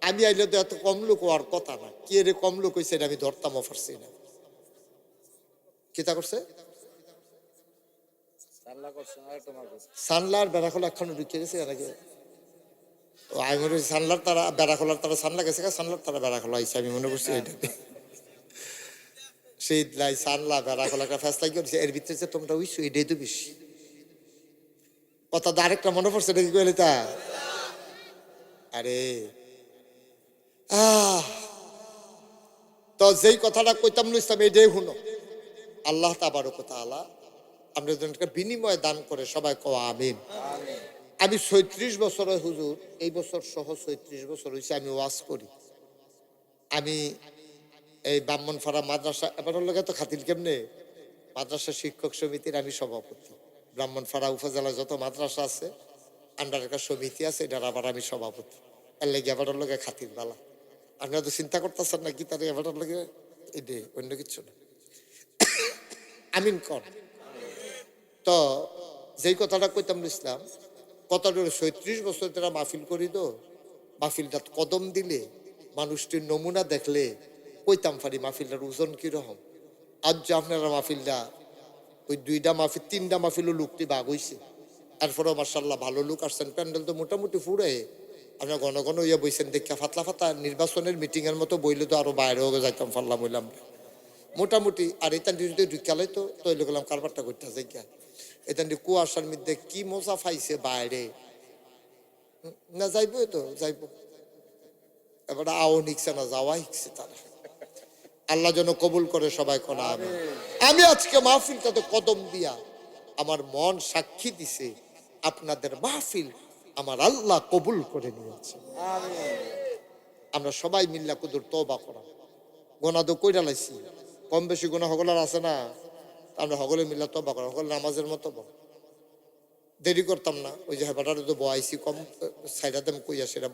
আমি আইলে তো এত কম লোক হওয়ার কথা না, কি রে কম লোক হয়েছে এটা আমি ধরতামও পারছি না। কিতা করছে সানলার বেড়াখোলা এখন ঢুকে গেছে নাকি? ও আমি মনে করছি সানলার তারা বেড়াখোলার তারা সানলা গেছে, সানলার তারা বেড়াখোলা আইছে, আমি মনে করছি এটা সেই লাই সানলা বেড়াখোলা একটা ফেসলা করছে, এর ভিতরে যে তোমরা উইছো এটাই তো বেশি কথা। আরেকটা মনে পড়ছে নাকি কইলে তা, আরে তো যেই কথাটা কইতাম ইসলাম এটাই শুনো। আল্লাহ তাবারক ওয়া তাআলা আমাদেরকে বিনিময় দান করে, সবাই কওয়া আমিন। আমি ৩৬ বছর হুজুর, এই বছর সহ ৩৬ বছর হয়েছে আমি ওয়াজ করি। আমি এই ব্রাহ্মণপাড়া মাদ্রাসা, এবার লোক তো খাতির কেমনে, মাদ্রাসা শিক্ষক সমিতির আমি সভাপতি। ব্রাহ্মণপাড়া উপজেলায় যত মাদ্রাসা আছে আন্ডার একটা সমিতি আছে, এটার আবার আমি সভাপতি। এর লেগে এবার লোকে খাতির বালা, আপনারা তো চিন্তা করতেছেন না কি তার এবার লোকে, এটাই, অন্য কিছু না। আমিন কর। তো যেই কথাটা কইতাম ইসলাম, কতটা ৩৬ বছর তারা মাহফিল করি, তো মাহফিলটা কদম দিলে মানুষটির নমুনা দেখলে কইতাম পারি মাহফিলটার ওজন কিরকম। আজ যে আপনারা মাহফিলটা ওই 2টা মাহফিল 3টা মাহফিলও লোকটি বাঘ হয়েছে, তারপরেও মার্শাল্লাহ ভালো লোক আসছেন, প্যান্ডেল তো মোটামুটি ফুরে, আপনার ঘন ঘন ইয়ে বইছেন দেখা ফাতলা ফাতা নির্বাচনের মিটিং এর মতো বইলে তো আরো বাইরেও যাইতাম পারলাম হইলাম মোটামুটি। আর এতান যদি ঢুকালাই তো তৈরি করলাম কারবারটা করতে যাইগা, এতান কুয়াশার মধ্যে কি মজা পাইছে বাইরে না, যাইবো তো যাইবো, এবার আও নিকছে না, যাওয়া শিখছে তারা। আল্লাহ যেন কবুল করে, সবাই কোনা আমি। আমি আজকে মাহফিলটাতে কদম দিয়া আমার মন সাক্ষী দিছে আপনাদের মাহফিল আমার আল্লাহ কবুল করে নিয়েছে। আমরা সবাই মিল্লা কুদুর তওবা করা, গোনা তো কইরা লাইছি, কম বেশি গোনা হগলার আছে না, আমরা হগলে মিল্লা তওবা করা, হগল নামাজের মতো বল, দেরি করতাম না। ওই যে হেবাটারে তো বয়াইছি কম সাইডা দেম কইয়া সেটা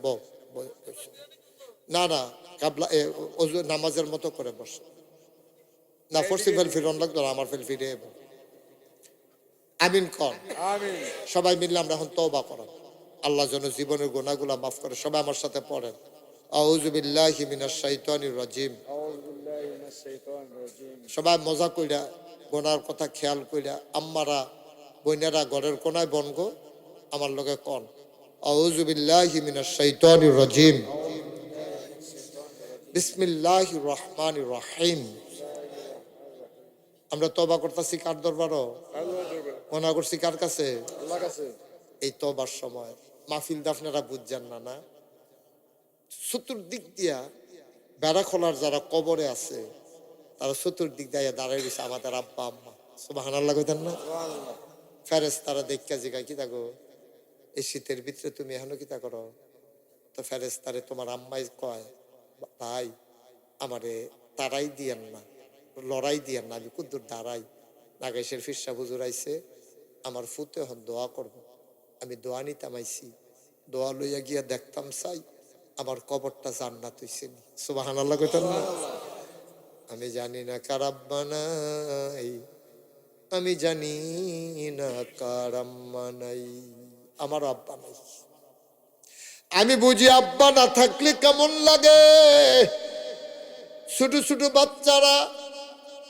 না না কাবলা নামাজের মতো করে বস না, ফরসি ফেল ফিরন লাগতো আমার ফেল ফিরে। আমিন কর। সবাই মিললে আমরা এখন তওবা করা, আল্লাহ যেন জীবনের গুনাহগুলো মাফ করে। সবাই আমার সাথে পড়েন, আউযু বিল্লাহি মিনাশ শাইতানির রাজিম। সবাই মজা কইরা গোনার কথা খেয়াল কইরা, আম্মারা বইনেরা ঘরের কোনায় বনগো আমার লগে কন, আউযু বিল্লাহি মিনাশ শাইতানির রাজিম, বিসমিল্লাহির রহমানির রহিম। আমরা তওবা করতেছি কার দরবারও, গোনা করছি কার কাছে? আল্লাহর কাছে। এই তওবার সময় মাহফিল আপনারা বুঝছেন না, না চতুর্দিক দিয়া বেড়া খোলার যারা কবরে আছে তারা চতুর্দিক দিয়ে দাঁড়ায় রয়েছে আমাদের আব্বা আম্মা, সুবহানাল্লাহ কইতেন না? ফেরেশতারা দেখা জিগায় কি থাকো এই শীতের ভিতরে তুমি এখনো কিতা করো? তো ফেরেশতারে তোমার আম্মাই কয়, ভাই আমারে তারাই দিয়েন না, লড়াই দিয়েন না, আমি কুদ্দুর দাঁড়াই। নাগেশের ফিরসা হুজুর আইছে, আমার ফুতে এখন দোয়া করব। আমি দোয়া নিতাম আইছি, দোয়া লইয়া গিয়া দেখতাম চাই আমার কবরটা জান্নাত হইছে নি, সুবহানাল্লাহ কইতেন না? আমি জানি না কার আব্বা নাই, আমি জানি না কার আম্মা নাই। আমার আব্বা নাই, আমি বুঝি আব্বা না থাকলে কেমন লাগে। ছোট ছোট বাচ্চারা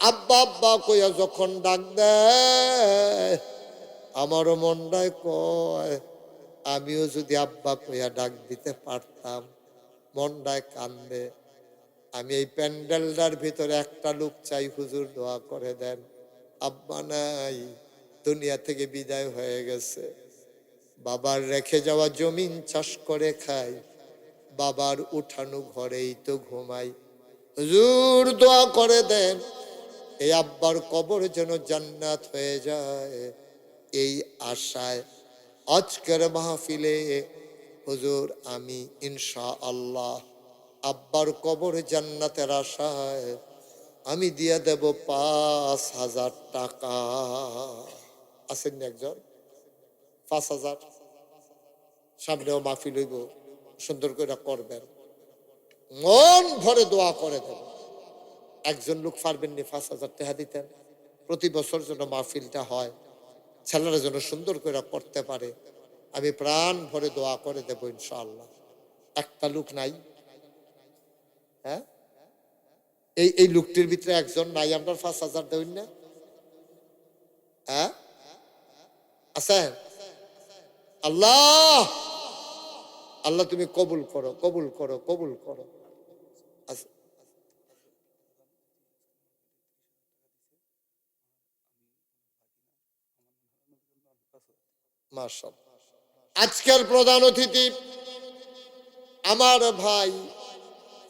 আব্বা আব্বা কইয়া যখন ডাক দেয়, আমারও মনটায় কয় আমিও যদি আব্বা কইয়া ডাক দিতে পারতাম। মনটায় কান্দে। আমি এই প্যান্ডেলটার ভিতরে একটা লোক চাই, হুজুর দোয়া করে দেন। আব্বা নাই, দুনিয়া থেকে বিদায় হয়ে গেছে। বাবার রেখে যাওয়া জমিন চাষ করে খাই, বাবার উঠানো ঘরেই তো ঘুমাই। হুজুর দোয়া করে দেন, এই আব্বার কবর যেন জান্নাত হয়ে যায়। এই আশায় আজকের মাহফিলে হুজুর আমি ইনশাআল্লাহ আব্বার কবর জান্নাতের আশায় আমি দিয়ে দেব 5,000 টাকা। আছেন না একজন? 5,000 সামনেও মাহফিল হইব, সুন্দর করে করবেন, মন ভরে দোয়া করে দেব। একজন লোক পারবেন নি 5,000 টাকা দিতেন? প্রতি বছর যেন মাহফিলটা হয়, ছেলেরা যেন সুন্দর করে করতে পারে, আমি প্রাণ ভরে দোয়া করে দেব ইনশাআল্লাহ। একটা লোক নাই? হ্যাঁ, এই লোকটির ভিতরে একজন নাই? আমরা 5,000 দেবেন না? হ্যাঁ আছেন? আল্লাহ আল্লাহ তুমি কবুল করো, কবুল করো, কবুল করো। মাশাআল্লাহ। আজকের প্রধান অতিথি আমার ভাই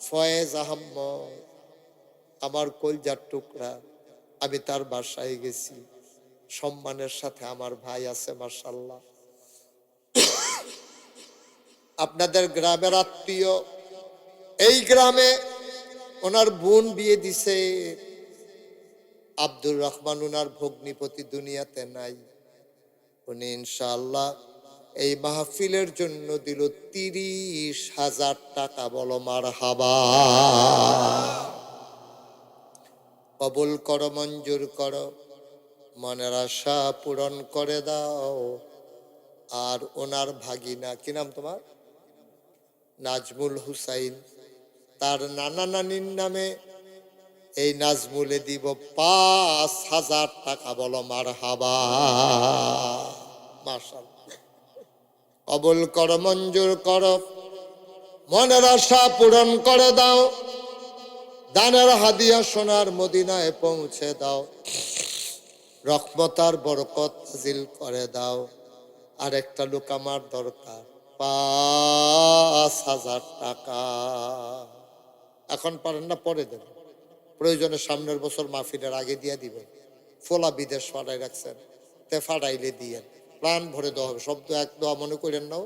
ফয়েজ আহমদ, আমার কলজার টুকরা। আমি তার বাসায় গেছি, সম্মানের সাথে আমার ভাই আছে মাশাআল্লাহ। আপনাদের গ্রামের আত্মীয়, এই গ্রামে ওনার বোন বিয়ে দিছে। আব্দুর রহমান ওনার ভগ্নিপতি দুনিয়াতে নাই। উনি ইনশাআল্লাহ এই মাহফিলের জন্য দিল 30,000 টাকা। বলো মারহাবা। কবুল করো, মঞ্জুর করো, মনের আশা পূরণ করে দাও। আর ওনার ভাগিনা, কি নাম তোমার? নাজমুল হুসাইন, তার নানা নানির নামে এই নাজমুলে দিব 5,000 টাকা। বলো মারহাবা। মাশাআল্লাহ। কবুল করো, মঞ্জুর করো, মনের আশা পূরণ করে দাও। দানের হাদিয়া সোনার মদিনায় পৌঁছে দাও। রহমতার বরকত নাজিল করে দাও। আর একটা লোক আমার দরকার, 5,000 টাকা। এখন পারেন না, পরে দেবেন, প্রয়োজনে সামনের বছর মাহফিলের আগে দিয়ে দিবেন। ফোলা বিদেশ ফাটাই রাখছেন, তে ফাটাইলে দিয়েন, প্রাণ ভরে দেওয়া হবে। শব্দ এক দোয়া মনে করেন নাও।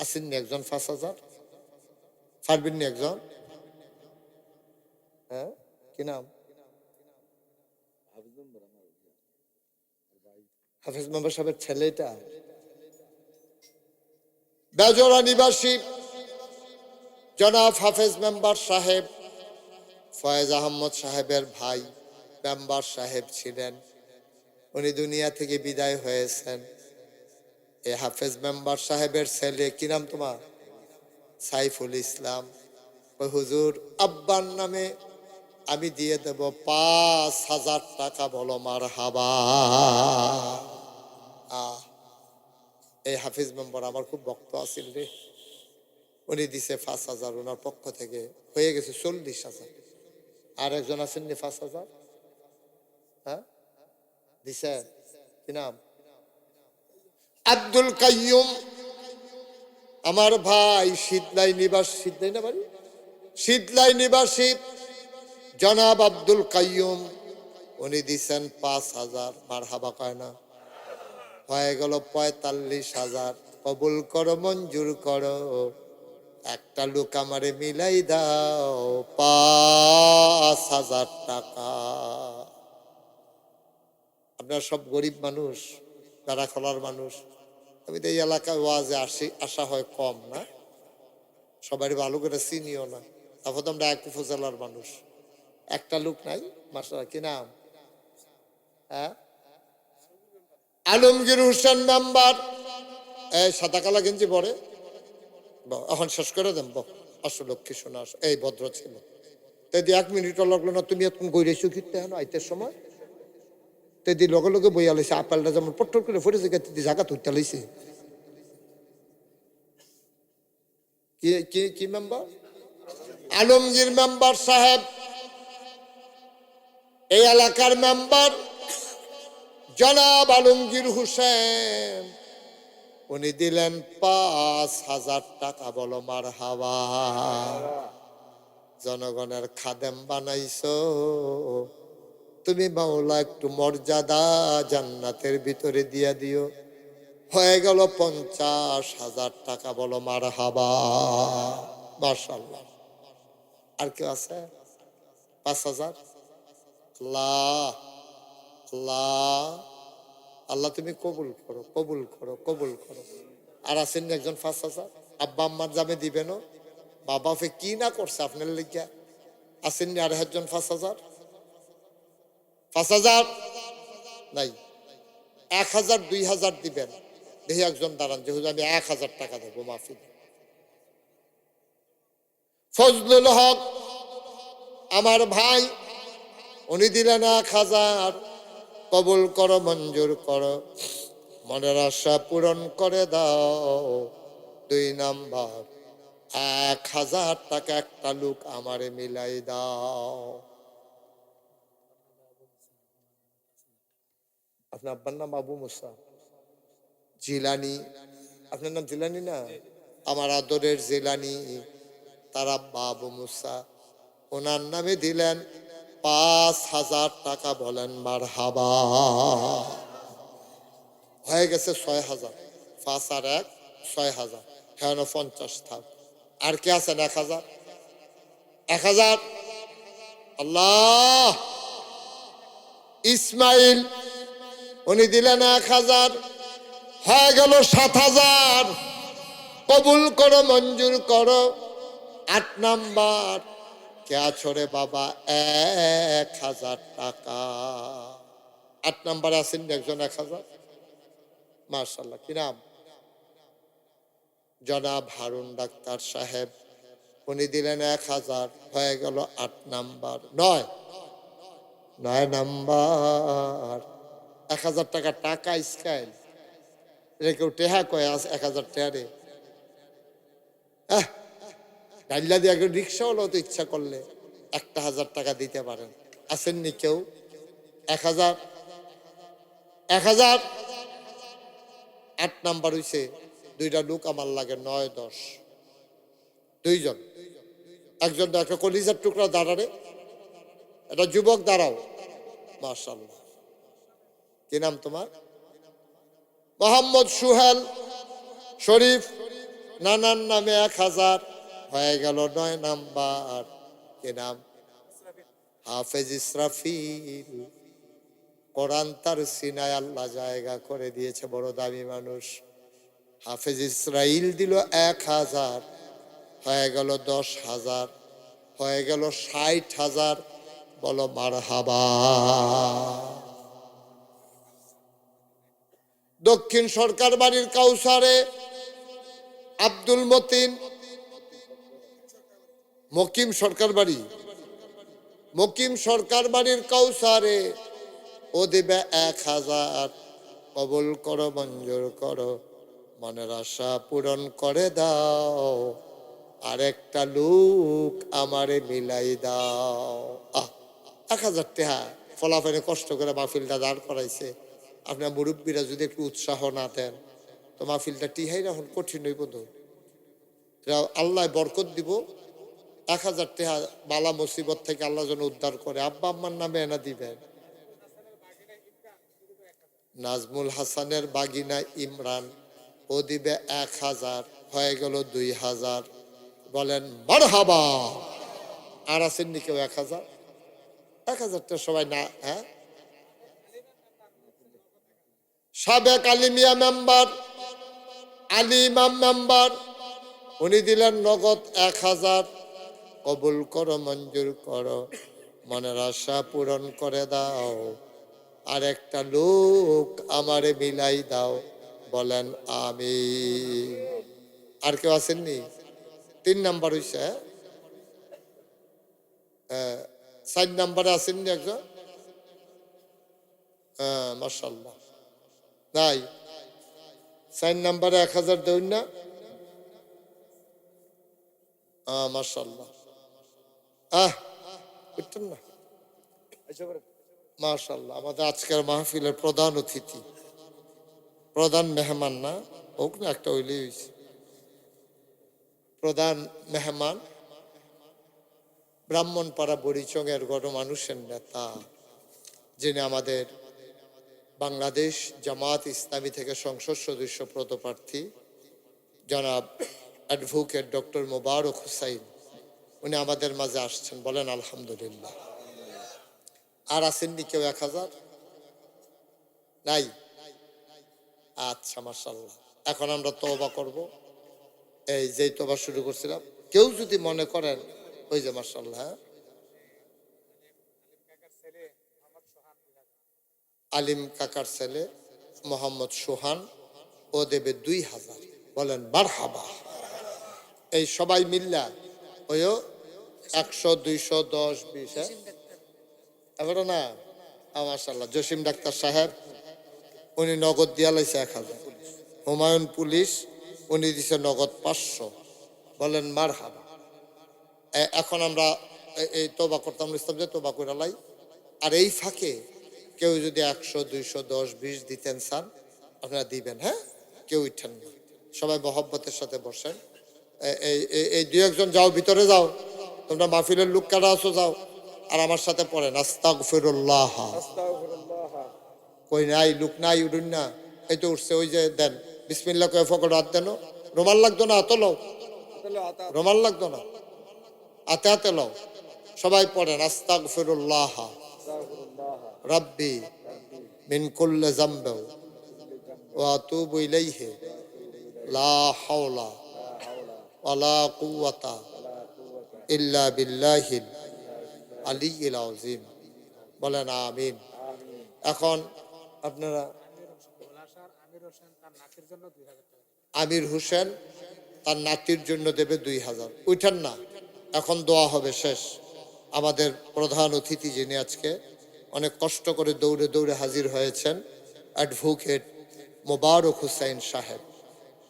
আসেননি একজন 5,000? পারবেননি একজন? হ্যাঁ, কি নাম? হাফিজ মেম্বার সাহেবের ছেলেটা। বেজোড়া নিবাসী জনাব হাফেজ মেম্বার সাহেব ফয়েজ আহমদ সাহেবের ভাই মেম্বার সাহেব ছিলেন। উনি দুনিয়া থেকে বিদায় হয়েছেন। এই হাফেজ মেম্বার সাহেবের ছেলে, কি নাম তোমার? সাইফুল ইসলাম। ওই হুজুর আব্বার নামে আমি দিয়ে দেব 5,000 টাকা। বলো মারহাবা। এই হাফিজ মেম্বার আমার খুব ভক্ত আছেন রে। উনি দিছে 5,000 ওনার পক্ষ থেকে, হয়ে গেছে 40,000। আর একজন আছেন নি 5,000? হ্যাঁ দিছে, কি নাম? আব্দুল কাইয়ুম, আমার ভাই শীতলাই নিবাসী, শীতলাই না বাড়ি, শীতলাই নিবাসী জনাব আব্দুল কাইয়ুম, উনি দিছেন 5,000। মারহাবা কয় না? হয়ে গেল 45,000। কবুল করো, মঞ্জুর করো। একটা লোক আমারে মিলাই দাও 5,000 টাকা। আপনারা সব গরিব মানুষ, যারা খোলার মানুষ। আমি তো এই এলাকায় ওয়াজে আসা হয় কম না, সবাই ভালো করে চিনিও না। তারপর তো আমরা এক উপজেলার মানুষ। একটা লোক নাই মাশাআল্লাহ, কি নাম? হ্যাঁ, আলমগীর হোসেন মেম্বার। এই সাদা কালা গেঞ্জি পরে এখন শেষ করে দেন। আসো লক্ষ্মী শোনা, আসো। এই ভদ্র ছিল তেদি 1 মিনিটও লাগলো না, তুমি এখন গইরেছো কিতে হেন আইতের সময় তেদি লগে লগে বইয়া লাইছে, আপেলটা যেমন পট্টর করে ফেরেছে তেদি জায়গা তুইতে লাইছে। কি কি কি মেম্বার? আলমগীর মেম্বার সাহেব এই এলাকার মেম্বার জনাব আলমগীর হোসেন, উনি দিলেন 5,000 টাকা। বলো মারহাবা। জনগণের খাদেম বানাইছো তুমি মাওলা, একটু মর্যাদা জান্নাতের ভিতরে দিয়া দিও। হয়ে গেল 50,000 টাকা। বলো মারহাবা। মাশাআল্লাহ। আর কেউ আছে? 5,000। আল্লাহ আল্লাহ আল্লাহ তুমি কবুল করো, কবুল করো, কবুল করো। আর আছেন একজন 5,000 আব্বা আম্মার জামে দিবেন। বাবা ফে কি না করছে আপনার লিখা। আসেন আর একজন 5,000। 5,000 নাই, 1,000 2,000 দিবেন। দেখি একজন দাঁড়ান, যেহেতু আমি 1,000 টাকা দেবো মাহফিল। ফজলুল হক আমার ভাই, উনি দিলেন 1,000। কবুল করো, মঞ্জুর করো, মনের আশা পূরণ করে দাও। 2 নাম্বার 1,000 টাকা একটা লোক আমারে মিলাই দাও। আপনার আব্বার নাম আবু মুসা জিলানি। আপনার নাম জিলানি না? আমার আদরের জিলানি, তার আব্বা আবু মুসা, ওনার নামে দিলেন 5,000 টাকা। বলেন মারহাবা। হয়ে গেছে 6,000। 5 আর 1 6,000। হ্যাঁ 50 থাক। আর কে আছেন? 1,000। 1,000 আল্লাহ। ইসমাইল, উনি দিলেন 1,000। হয়ে গেল 7,000। কবুল করো, মঞ্জুর করো। 8 নাম্বার কে আছো রে বাবা? 1,000 টাকা। 8 নাম্বারে আছেন একজন 1,000। মাশাআল্লাহ, কি নাম? জনাব হারুন ডাক্তার সাহেব, উনি দিলেন 1,000। হয়ে গেল 8 নাম্বার। 9 নাম্বার 1,000 টাকা। টাকা স্কাইল রে কেউ টেহা কয়ে আছে 1,000 টাকা রে। ডাইলা দিয়ে একজন রিক্সা হলো তো ইচ্ছা করলে 1,000 টাকা দিতে পারেন। আসেননি কেউ? 1,000। 1,000 8 নাম্বার হইছে। 2টা লোক আমার লাগে, 9 10। 2 জন। একজন একটা কলিজার টুকরা দাঁড়ারে, এটা যুবক দাঁড়াও। মাশাআল্লাহ, কি নাম তোমার? মোহাম্মদ সুহেল শরীফ, নানার নামে 1,000। হয়ে গেল 9 নাম্বার। কি নাম? হাফেজ ইসরাফিল। কোরআন তার সিনায় আল্লাহ জায়গা করে দিয়েছে, বড় দামি মানুষ। হাফেজ ইসরাইল দিল 1,000। হয়ে গেল 10,000। হয়ে গেল 60,000। বলো মারহাবা। দক্ষিণ সরকার বাড়ির কাউসারে আব্দুল মতিন, মকিম সরকার বাড়ি, মকিম সরকার বাড়ির কাউসারে ও দিবে 1,000। কবুল করো, মঞ্জুর করো, মনের আশা পূরণ করে দাও। আরেকটা লোক আমারে মিলাই দাও। 1,000 টাকা ফলাফলে কষ্ট করে মাহফিলটা দাঁড় করাইছে। আপনার মুরব্বীরা যদি একটু উৎসাহ না দেন তো মাহফিলটা টিহাই এখন কঠিন হইব। তো আল্লাহ বরকত দিব। 1,000 টাকা বালা মুসিবত থেকে আল্লাহ যেন উদ্ধার করে। আব্বা আম্মার নামে এনা দিবেন। নাজমুল হাসানের বাগিনা ইমরান, ও দিবে 1,000। হয়ে গেল 2,000। বলেন মারহাবা। আর আসেননি কেউ? 1,000। 1,000 টা সবাই না? হ্যাঁ, সাবেক আলিমিয়া মেম্বার আলী ইমাম মেম্বার, উনি দিলেন নগদ 1,000। কবুল করো, মঞ্জুর করো, মনের আশা পূরণ করে দাও, আর একটা লোক আমারে মিলাই দাও, বলেন আমিন। আর কেউ আসেননি? 3 নাম্বার হইছে, 4 নাম্বারে আসেননি একজন? হ্যাঁ, মাশাআল্লাহ। নাই 4 নাম্বারে 1000 দেউন না? মাশাআল্লাহ। বুঝছেন না? মাশাআল্লাহ, আমাদের আজকের মাহফিলের প্রধান অতিথি, প্রধান মেহমান না হোক না, একটা হইলেই হয়েছে। প্রধান মেহমান ব্রাহ্মণপাড়া বরিচংয়ের গণমানুষের নেতা, যিনি আমাদের বাংলাদেশ জামাত ইসলামী থেকে সংসদ সদস্য পদপ্রার্থী জনাব অ্যাডভোকেট ডক্টর মোবারক হুসাইন, উনি আমাদের মাঝে আসছেন, বলেন আলহামদুলিল্লাহ। আর আসেননি কেউ? 1000 নাই? আচ্ছা, মাশাআল্লাহ। এখন আমরা তওবা করব। এই যে তওবা শুরু করছিলাম, কেউ যদি মনে করেন, ওই যে মাশাআল্লাহ, আলিম কাকার ছেলে মোহাম্মদ সোহান, ও দেবে 2000, বলেন মারহাবা। এই সবাই মিল্লা ওইও 100, 200, 10, 20, এবারে না? মাশাআল্লাহ। জসিম ডাক্তার সাহেব, উনি নগদ দিয়া লাইছে 1000। হুমায়ুন পুলিশ, উনি দিছে নগদ 500, বলেন মারহাবা। এখন আমরা এই তওবা করতাম, ইসলাম যে তওবা করে লাই। আর এই ফাঁকে কেউ যদি 100, 200, 10, 20 দিতেন চান, আপনারা দিবেন। হ্যাঁ, কেউ উঠেন না, সবাই মহব্বতের সাথে বসেন। এই 2-1 যাও, ভিতরে যাও, তোমরা মাহফিলের লোক কারা আছো যাও, আর আমার সাথে পড়েন আস্তাগফিরুল্লাহ। কই নাই, লোক নাই, উঠুন না। এই তো উঠছে, ওই যে দেন বিসমিল্লাহ কয়ে ফকর হাত দেন। রুমাল লাগতো না, হাতে লও। রুমাল লাগতো না, হাতে হাতে লও। সবাই পড়েন আস্তাগফিরুল্লাহ রাব্বি মিন কুল্লি যামবি ওয়া আতুবু ইলাইহি লা হাওলা ওয়ালা কুওয়াতা ইল্লা বিল্লাহিল আলিয়্যিল আযীম, বলেন আমিন। এখন আপনারা আমির হোসেন তার নাতির জন্য দেবে 2000। উঠেন না, এখন দোয়া হবে শেষ। আমাদের প্রধান অতিথি যিনি আজকে অনেক কষ্ট করে দৌড়ে দৌড়ে হাজির হয়েছেন, অ্যাডভোকেট মোবারক হুসাইন সাহেব,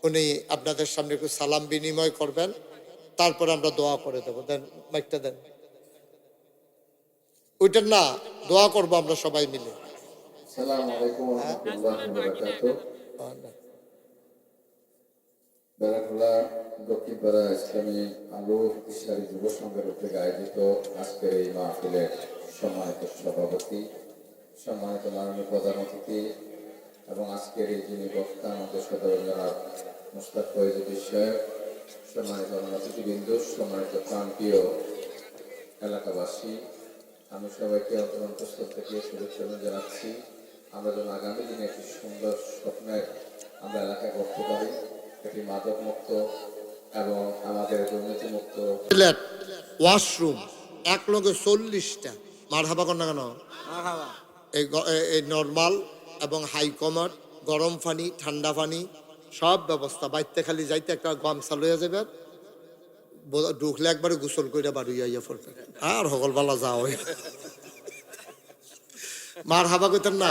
উনি আপনাদের সামনে একটু সালাম বিনিময় করবেন, তারপর আমরা দোয়া করে দেবো। দেন মাইকটা দেন। উঠেন না, দোয়া করবো আমরা সবাই মিলে। আসসালামু আলাইকুম ওয়া রাহমাতুল্লাহি ওয়া বারাকাতুহু। বেড়াখোলা দক্ষিণপাড়া ইসলামী আলু ইসলামী যুব সংঘের উদ্যোগে আয়োজিত আজকের এই মাহফিলের সম্মানিত সভাপতি, সম্মানিত মাননীয় প্রধান অতিথি এবং আজকের এই যিনি বক্তা, আমাদের সদর জনাব মুস্তাক ফয়েজুদ্দিন বিষয়, সম্মানিত অতিথিবৃন্দ, সম্মানিত প্রান্তীয় এলাকাবাসী, আমি সবাইকে অন্তরস্থল থেকে শুভেচ্ছা জানাচ্ছি। আমরা যেন আগামী দিনে একটি সুন্দর স্বপ্নের আমরা এলাকায় করতে পারি, একটি মাদক মুক্ত এবং আমাদের দুর্নীতি মুক্ত ওয়াশরুম এক লগে 40টা। মারহাবা কর না কেন? এই নর্মাল এবং হাই কমার্ট, গরম পানি, ঠান্ডা পানি, সব ব্যবস্থা। বাইতে খালি যাইতে একটা গামছা লইয়া যাবে, ঢুকলে একবারে গোসল করে বাড়ি আইয়া পড়বে, আর হগলবালা যাও। মার হাবা কইতেন না?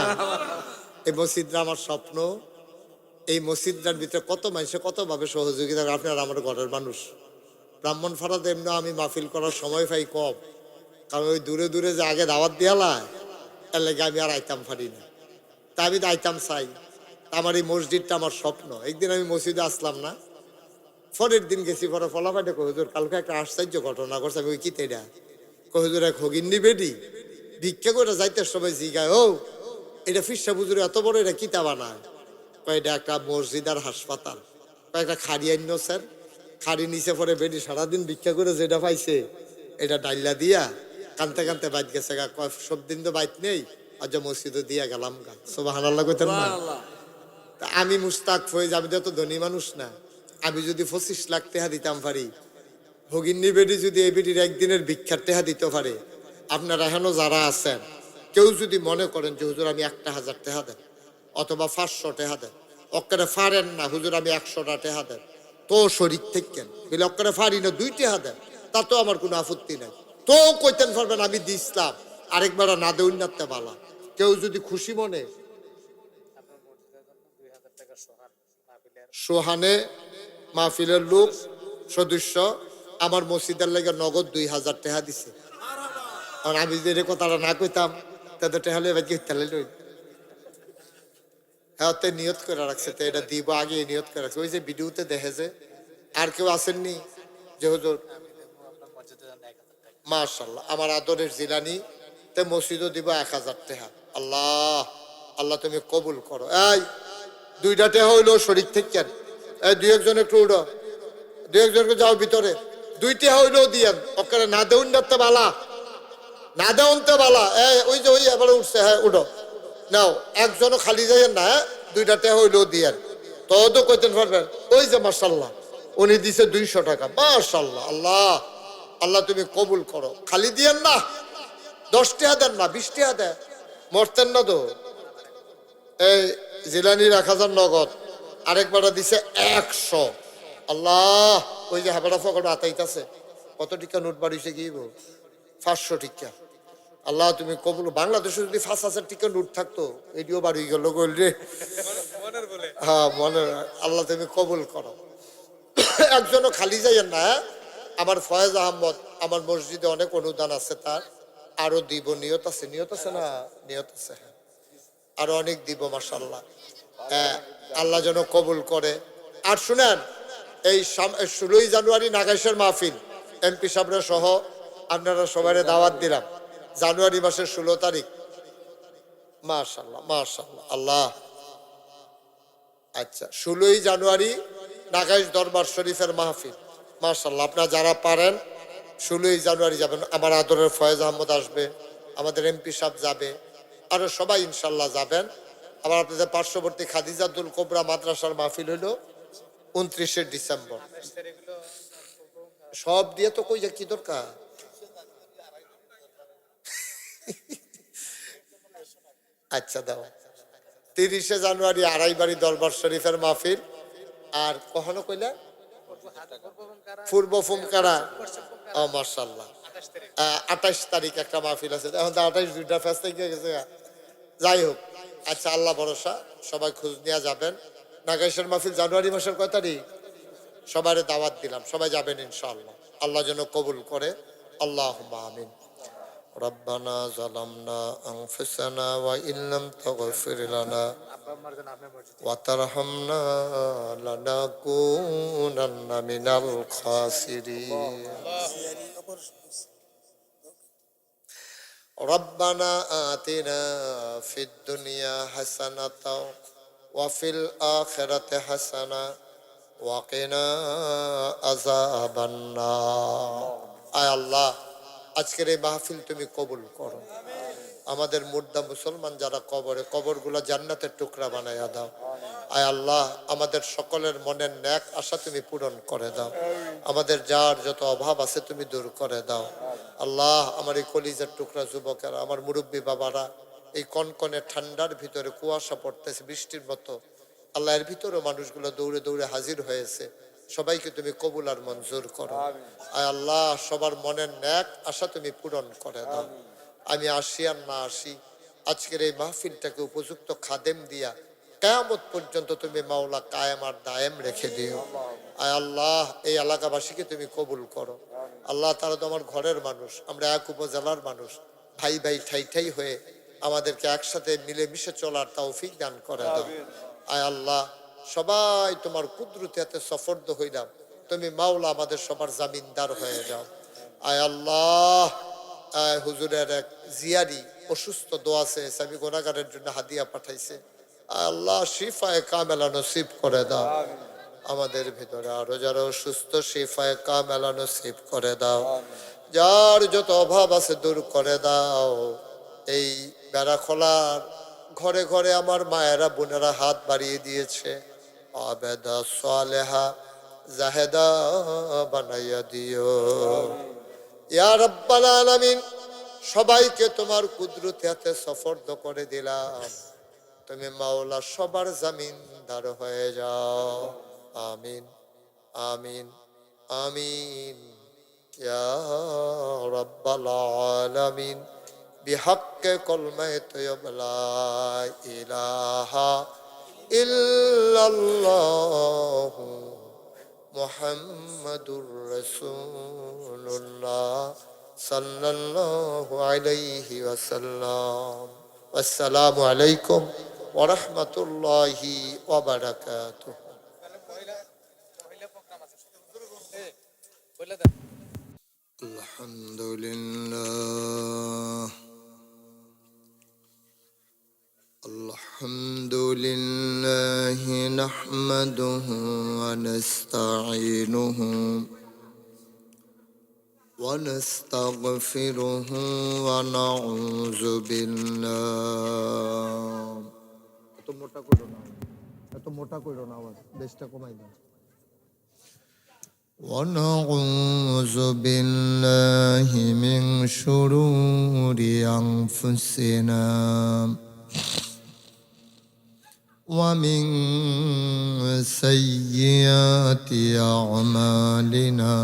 এই মসজিদটা আমার স্বপ্ন। এই মসজিদটার ভিতরে কত মানুষে কতভাবে সহযোগিতা, আপনার আমার ঘরের মানুষ। ব্রাহ্মণপাড়াতে এমনি আমি মাহফিল করার সময় পাই কম, কারণ ওই দূরে দূরে যে আগে দাওয়াত দিয়ালায়, এর লাগে আমি আর আইতাম পারি না। তা আমি তো আইতাম চাই। আমার এই মসজিদটা আমার স্বপ্ন। একদিন আমি মসজিদে আসলাম না, পরের দিন গেছি, পরে ফলাফাটে কহুজুর কালকে একটা আশ্চর্য ঘটনা করছে। আমি ওই কি তেরা কহুজুর এক হগিন্নি বেডি ভিক্ষা করে যাইতে সবাই জিগায়, ও এটা ফিরসা বুজুর এত বড় এটা কিতা বানায়? এটা একটা মসজিদ আর হাসপাতাল। একটা খাড়ি আইন স্যার, খাড়ি নিচে পরে বেডি সারাদিন ভিক্ষা করে যেটা পাইছে এটা ডাইলা দিয়া কানতে কানতে বাইত গেছে গা। সব দিন তো বাইত নেই, আজ মসজিদে দিয়া গেলাম গা। সুবহানাল্লাহ কইতেন না? আমি মুস্তাক ফয়েজ, আমি তো ধনী মানুষ না। আমি যদি 25 লাখ টাকা দিতাম পারি, ভগিন্নি বেডি যদি এই বেডির একদিনের ভিক্ষার টাকা দিতে পারে, আপনারা এখনো যারা আছেন, কেউ যদি মনে করেন যে হুজুর আমি 1,000 টাকা দেন অথবা 500 টাকা দেন, অক্কারে ফারেন না হুজুর আমি 100টা টাকা দেন, তো শরীর থেকেন বলে অক্কারে ফারি না 2 টাকা দেন, তা তো আমার কোনো আপত্তি নাই। তো কইতেন পারবেন আমি দিছিলাম, আরেকবার না দেউন নাতে বালা। কেউ যদি খুশি মনে সোহানে মাহফিলের লোক সদস্য আমার মসজিদের লেগে নগদ 2,000 টাকা দিছে। আর আমি যে রে কথাটা না কইতাম তাদের টাকা হলে এবার কি তাহলে লই হ্যাঁ নিয়ত করে রাখছে, তো এটা দিব আগে নিয়ত করে রাখছে। ওই যে ভিডিওতে দেখে যে আর কেউ আসেননি যে হুজুর মাশাআল্লাহ আমার আদরের জিলানি তে মসজিদও দিব 1,000 টাকা। আল্লাহ আল্লাহ তুমি কবুল করো। এই 2টা টাকা হইলো শরীর থেকে, এই 2-1 একটু উঠো, 2-1জনকে যাও ভিতরে, 2 টাকা হইলো দিয়েন, ওখানে না দেউন ডাকতে বালা, না দেউন তো বালা। ওই যে ওই এবারে উঠছে, হ্যাঁ উঠো নাও, একজনও খালি যাইয়েন না, 2টা টাকা হইলো দিয়েন। তো কইতেন পারবেন ওই যে মাশাআল্লাহ উনি দিছে 200 টাকা, মাশাআল্লাহ। আল্লাহ আল্লাহ তুমি কবুল করো। খালি দিয়েন না, 10 টাকা দেন না, 20 টাকা দেন, মরতেন না তো। এই জিলানির 1,000 নগদ, আরেকবার দিছে 100। আল্লাহ ওই যে হাবাড়া ফকট আতাইতাছে, কত টিকা নোট বাড়িছে কি 500 টিকা। আল্লাহ তুমি কবুল। বাংলাদেশে যদি 5,000 টিকা নোট থাকতো এটিও বাড়ি গেল রে। হ্যাঁ মনে, আল্লাহ তুমি কবুল করো। একজনও খালি যাইয়েন না। আমার ফয়েজ আহমদ আমার মসজিদে অনেক অনুদান আছে, তার আরো দিব, নিয়ত আছে, নিয়ত আছে না, নিয়ত আছে, হ্যাঁ আরো অনেক দিব মাশাআল্লাহ। আল্লাহ যেন কবুল করে। আর শুনেন এই 16ই জানুয়ারি নাগাইশের মাহফিল এমপি সাহেবরা সহ আপনারা সবাই দাওয়াত দিলাম জানুয়ারি মাসের 16 তারিখ। মাশাআল্লাহ মাশাআল্লাহ আল্লাহ। আচ্ছা 16ই জানুয়ারি নাগাইশ দরবার শরীফের মাহফিল মাশাআল্লাহ। আপনারা যারা পারেন 16ই জানুয়ারি যাবেন। আমার আদরের ফয়েজ আহমদ আসবে, আমাদের এমপি সাহেব যাবে, আরো সবাই ইনশাল্লাহ যাবেন। আবার আপনাদের পার্শ্ববর্তী খাদিজাতুল কোবরা মাদ্রাসার মাহফিল হইল 29শে ডিসেম্বর। সব দিয়ে তো কই যে কি দরকার। আচ্ছা দাও 30শে জানুয়ারি আড়াইবাড়ি দরবার শরীফের মাহফিল। আর কখনো কইলা পূর্ব ফুমকারা, ও মাশাআল্লাহ 28 তারিখ একটা মাহফিল আছে। এখন তো 28 2টা ফেস থেকে গেছে, যাই হোক। আচ্ছা আল্লাহ ভরসা, সবাই খোঁজ নিয়ে যাবেন। নাগাইশের মাহফিল জানুয়ারি মাসের কয় তারিখ? সবার দাওয়াত দিলাম, সবাই যাবেন ইনশাআল্লাহ। আল্লাহ যেন কবুল করে, আল্লাহুম্মা আমিন। রব্বানা যালামনা আনফুসানা ওয়া ইল্লাম তাগফির লানা ওয়া তারহামনা লানাকুনান্না মিনাল খাসিরিন। রব্বানা আতিনা ফিদ দুনিয়া হাসানাতাও ওয়া ফিল আখিরাতি হাসানা ওয়া কিনা আযাবান নার। আয় আল্লাহ আজকের এই মাহফিল তুমি কবুল করো। আমাদের মুর্দা মুসলমান যারা কবরে, কবরগুলো জান্নাতের টুকরা বানাইয়া দাও। আয় আল্লাহ আমাদের সকলের মনের ন্যাক আশা তুমি পূরণ করে দাও। আমাদের যার যত অভাব আছে তুমি দূর করে দাও। আল্লাহ আমার এই কলিজার টুকরা যুবকেরা, আমার মুরব্বী বাবারা, এই কনকনে ঠান্ডার ভিতরে কুয়াশা পড়তেছে বৃষ্টির মতো, আল্লাহ এর ভিতরে মানুষগুলো দৌড়ে দৌড়ে হাজির হয়েছে, সবাইকে তুমি কবুল আর মঞ্জুর করো। আয় আল্লাহ সবার মনের ন্যাক আশা তুমি পূরণ করে দাও। আমি আসি আর না আসি, আজকের এই মাহফিলটাকে উপযুক্ত খাদেম দিয়া কিয়ামত পর্যন্ত তুমি মাওলা কায়েম আর দায়েম রেখে দিও। আয় আল্লাহ এই এলাকাবাসীকে তুমি কবুল করো। আল্লাহ তারা তো আমার ঘরের মানুষ, আমরা এক উপজেলার মানুষ, ভাই ভাই ঠাই ঠাই হয়ে আমাদেরকে একসাথে মিলেমিশে চলার তৌফিক দান করে দাও। আয় আল্লাহ সবাই তোমার কুদরতে সফর্দ হইলাম, তুমি মাওলা আমাদের সবার জামিনদার হয়ে যাও। আয় আল্লাহ হুজুরের এক জিয়ারি অসুস্থ, দোয়া চেয়েছে, আমি গুনাহগারের জন্য হাদিয়া পাঠাইছে। আল্লাহ শিফায়ে কামেলা নসিব করে দাও। আমাদের ভিতরে আরো যারা অসুস্থ শিফায়ে কামেলা নসিব করে দাও। যার যত অভাব আছে দূর করে দাও। এই বেড়াখোলার ঘরে ঘরে আমার মায়েরা বোনেরা হাত বাড়িয়ে দিয়েছে, আবেদা সালেহা জাহেদা বানাইয়া দিও ইয়া রাব্বাল আলামিন। সবাইকে তোমার কুদরতি হাতে সফর্দ করে দিলাম। তুমি মাওলা সবার জামিনদার হয়ে যাও। আমিন আমিন আমিন ইয়া রাব্বাল আলামিন। بحق كلمة طيب لا إله إلا الله محمد رسول الله صلى الله عليه وسلم. والسلام عليكم ورحمة الله وبركاته. الحمد لله الحمد لله نحمده ونستعينه ونستغفره ونعوذ بالله এত মোটা করো না আওয়াজ বেশটা কমাই দাও ونعوذ بالله من شرور أنفسنا ومن سيئات أعمالنا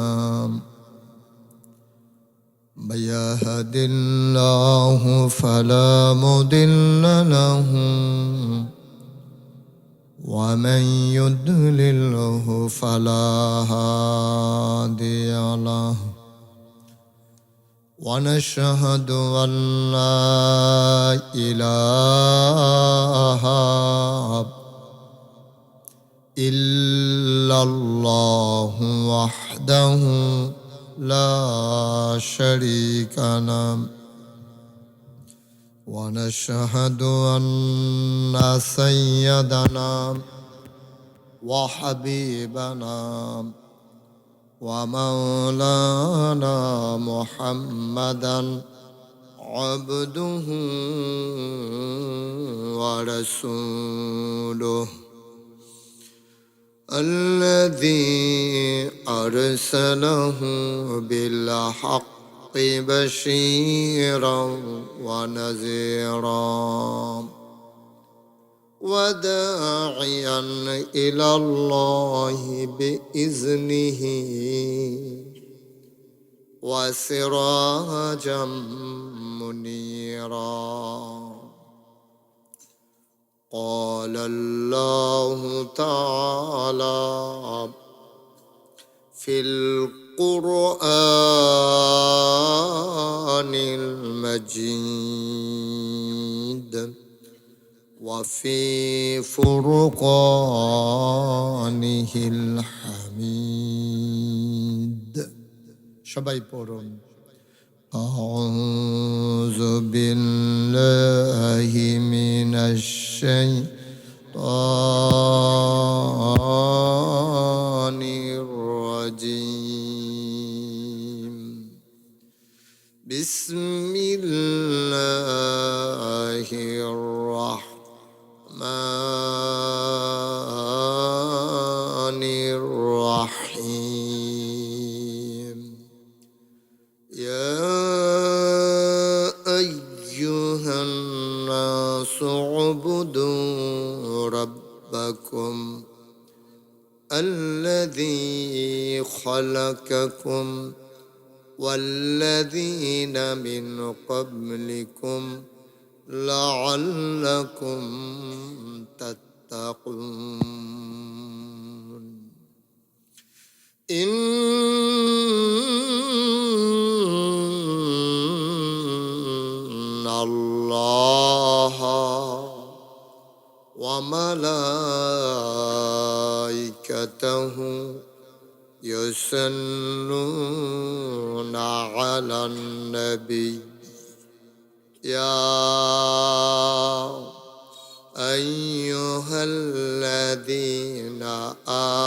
من يهد الله فلا مضل له ومن يضلله فلا هادي له ونشهد أن لا إله إلا الله وحده لا شريك له ونشهد أن سيدنا وحبيبنا ومولانا محمدا عبده ورسوله الذي أرسله بالحق بشيرا ونذيرا وداعيا إلى الله بإذنه وسراجا منيرا. قال الله تعالى في القرآن المجيد وفي فرقانه الحميد. সবাই পড়ুন أعوذ بالله من الشيطان الرجيم. بسم الله الرحمن الرحيم. يا أيها الناس اعبدوا ربكم الذي خلقكم والذين من قبلكم لعلكم تتقون. إن الله وملائكته يصلون على النبي يا أيها الذين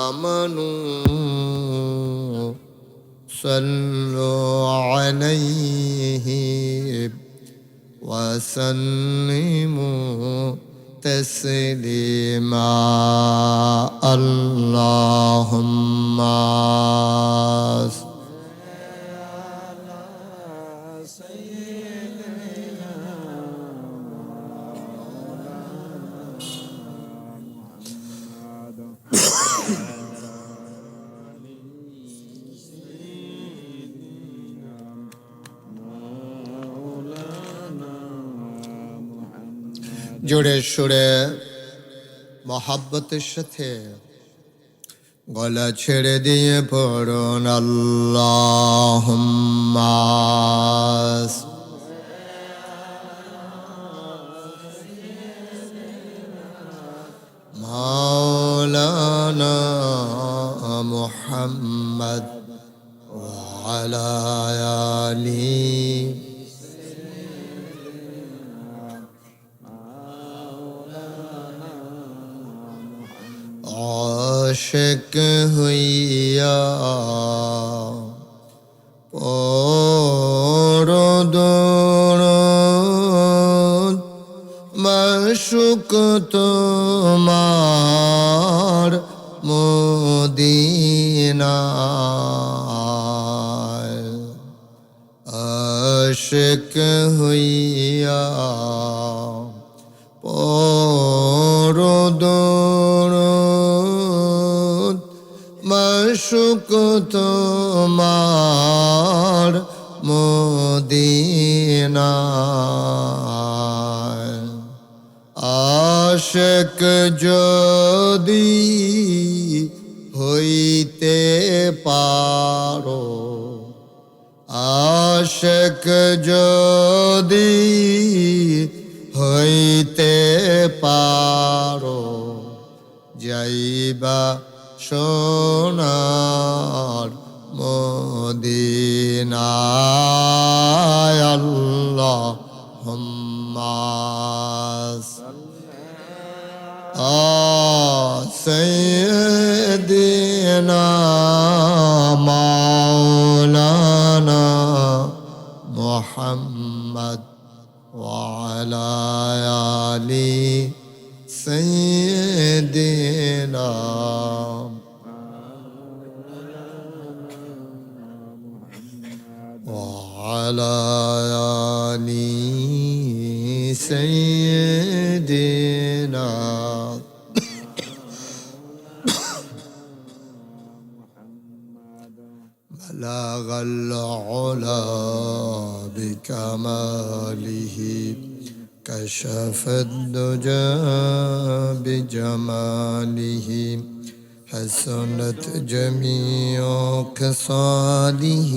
آمنوا صلوا عليه وسلموا تسليما. اللهم صل على سيدنا জোরে সুরে মহাব্বতের সাথে গলা ছেড়ে দিয়ে পড়ুন আল্লাহুম্মা মাওলানা মুহাম্মদ ওয়া আলা আলিহি আশিক হইয়া পরদরদ মাশুক তোমার মদিনায় আশিক হইয়া পরদরদ মাশুক তোমার মদিনায় আশিক যদি হইতে পারো আশিক যদি হইতে পারো যাইবা সোনার মদিনায় আল্লাহুম্মা সাইয়্যিদিনা মাওলানা মুহাম্মদ ওয়া আলা আলি সাইয়্যিদিনা وعلى آل سيدنا بلغ العلا بكماله كشف الدجى بجماله حسنت جميع خصاله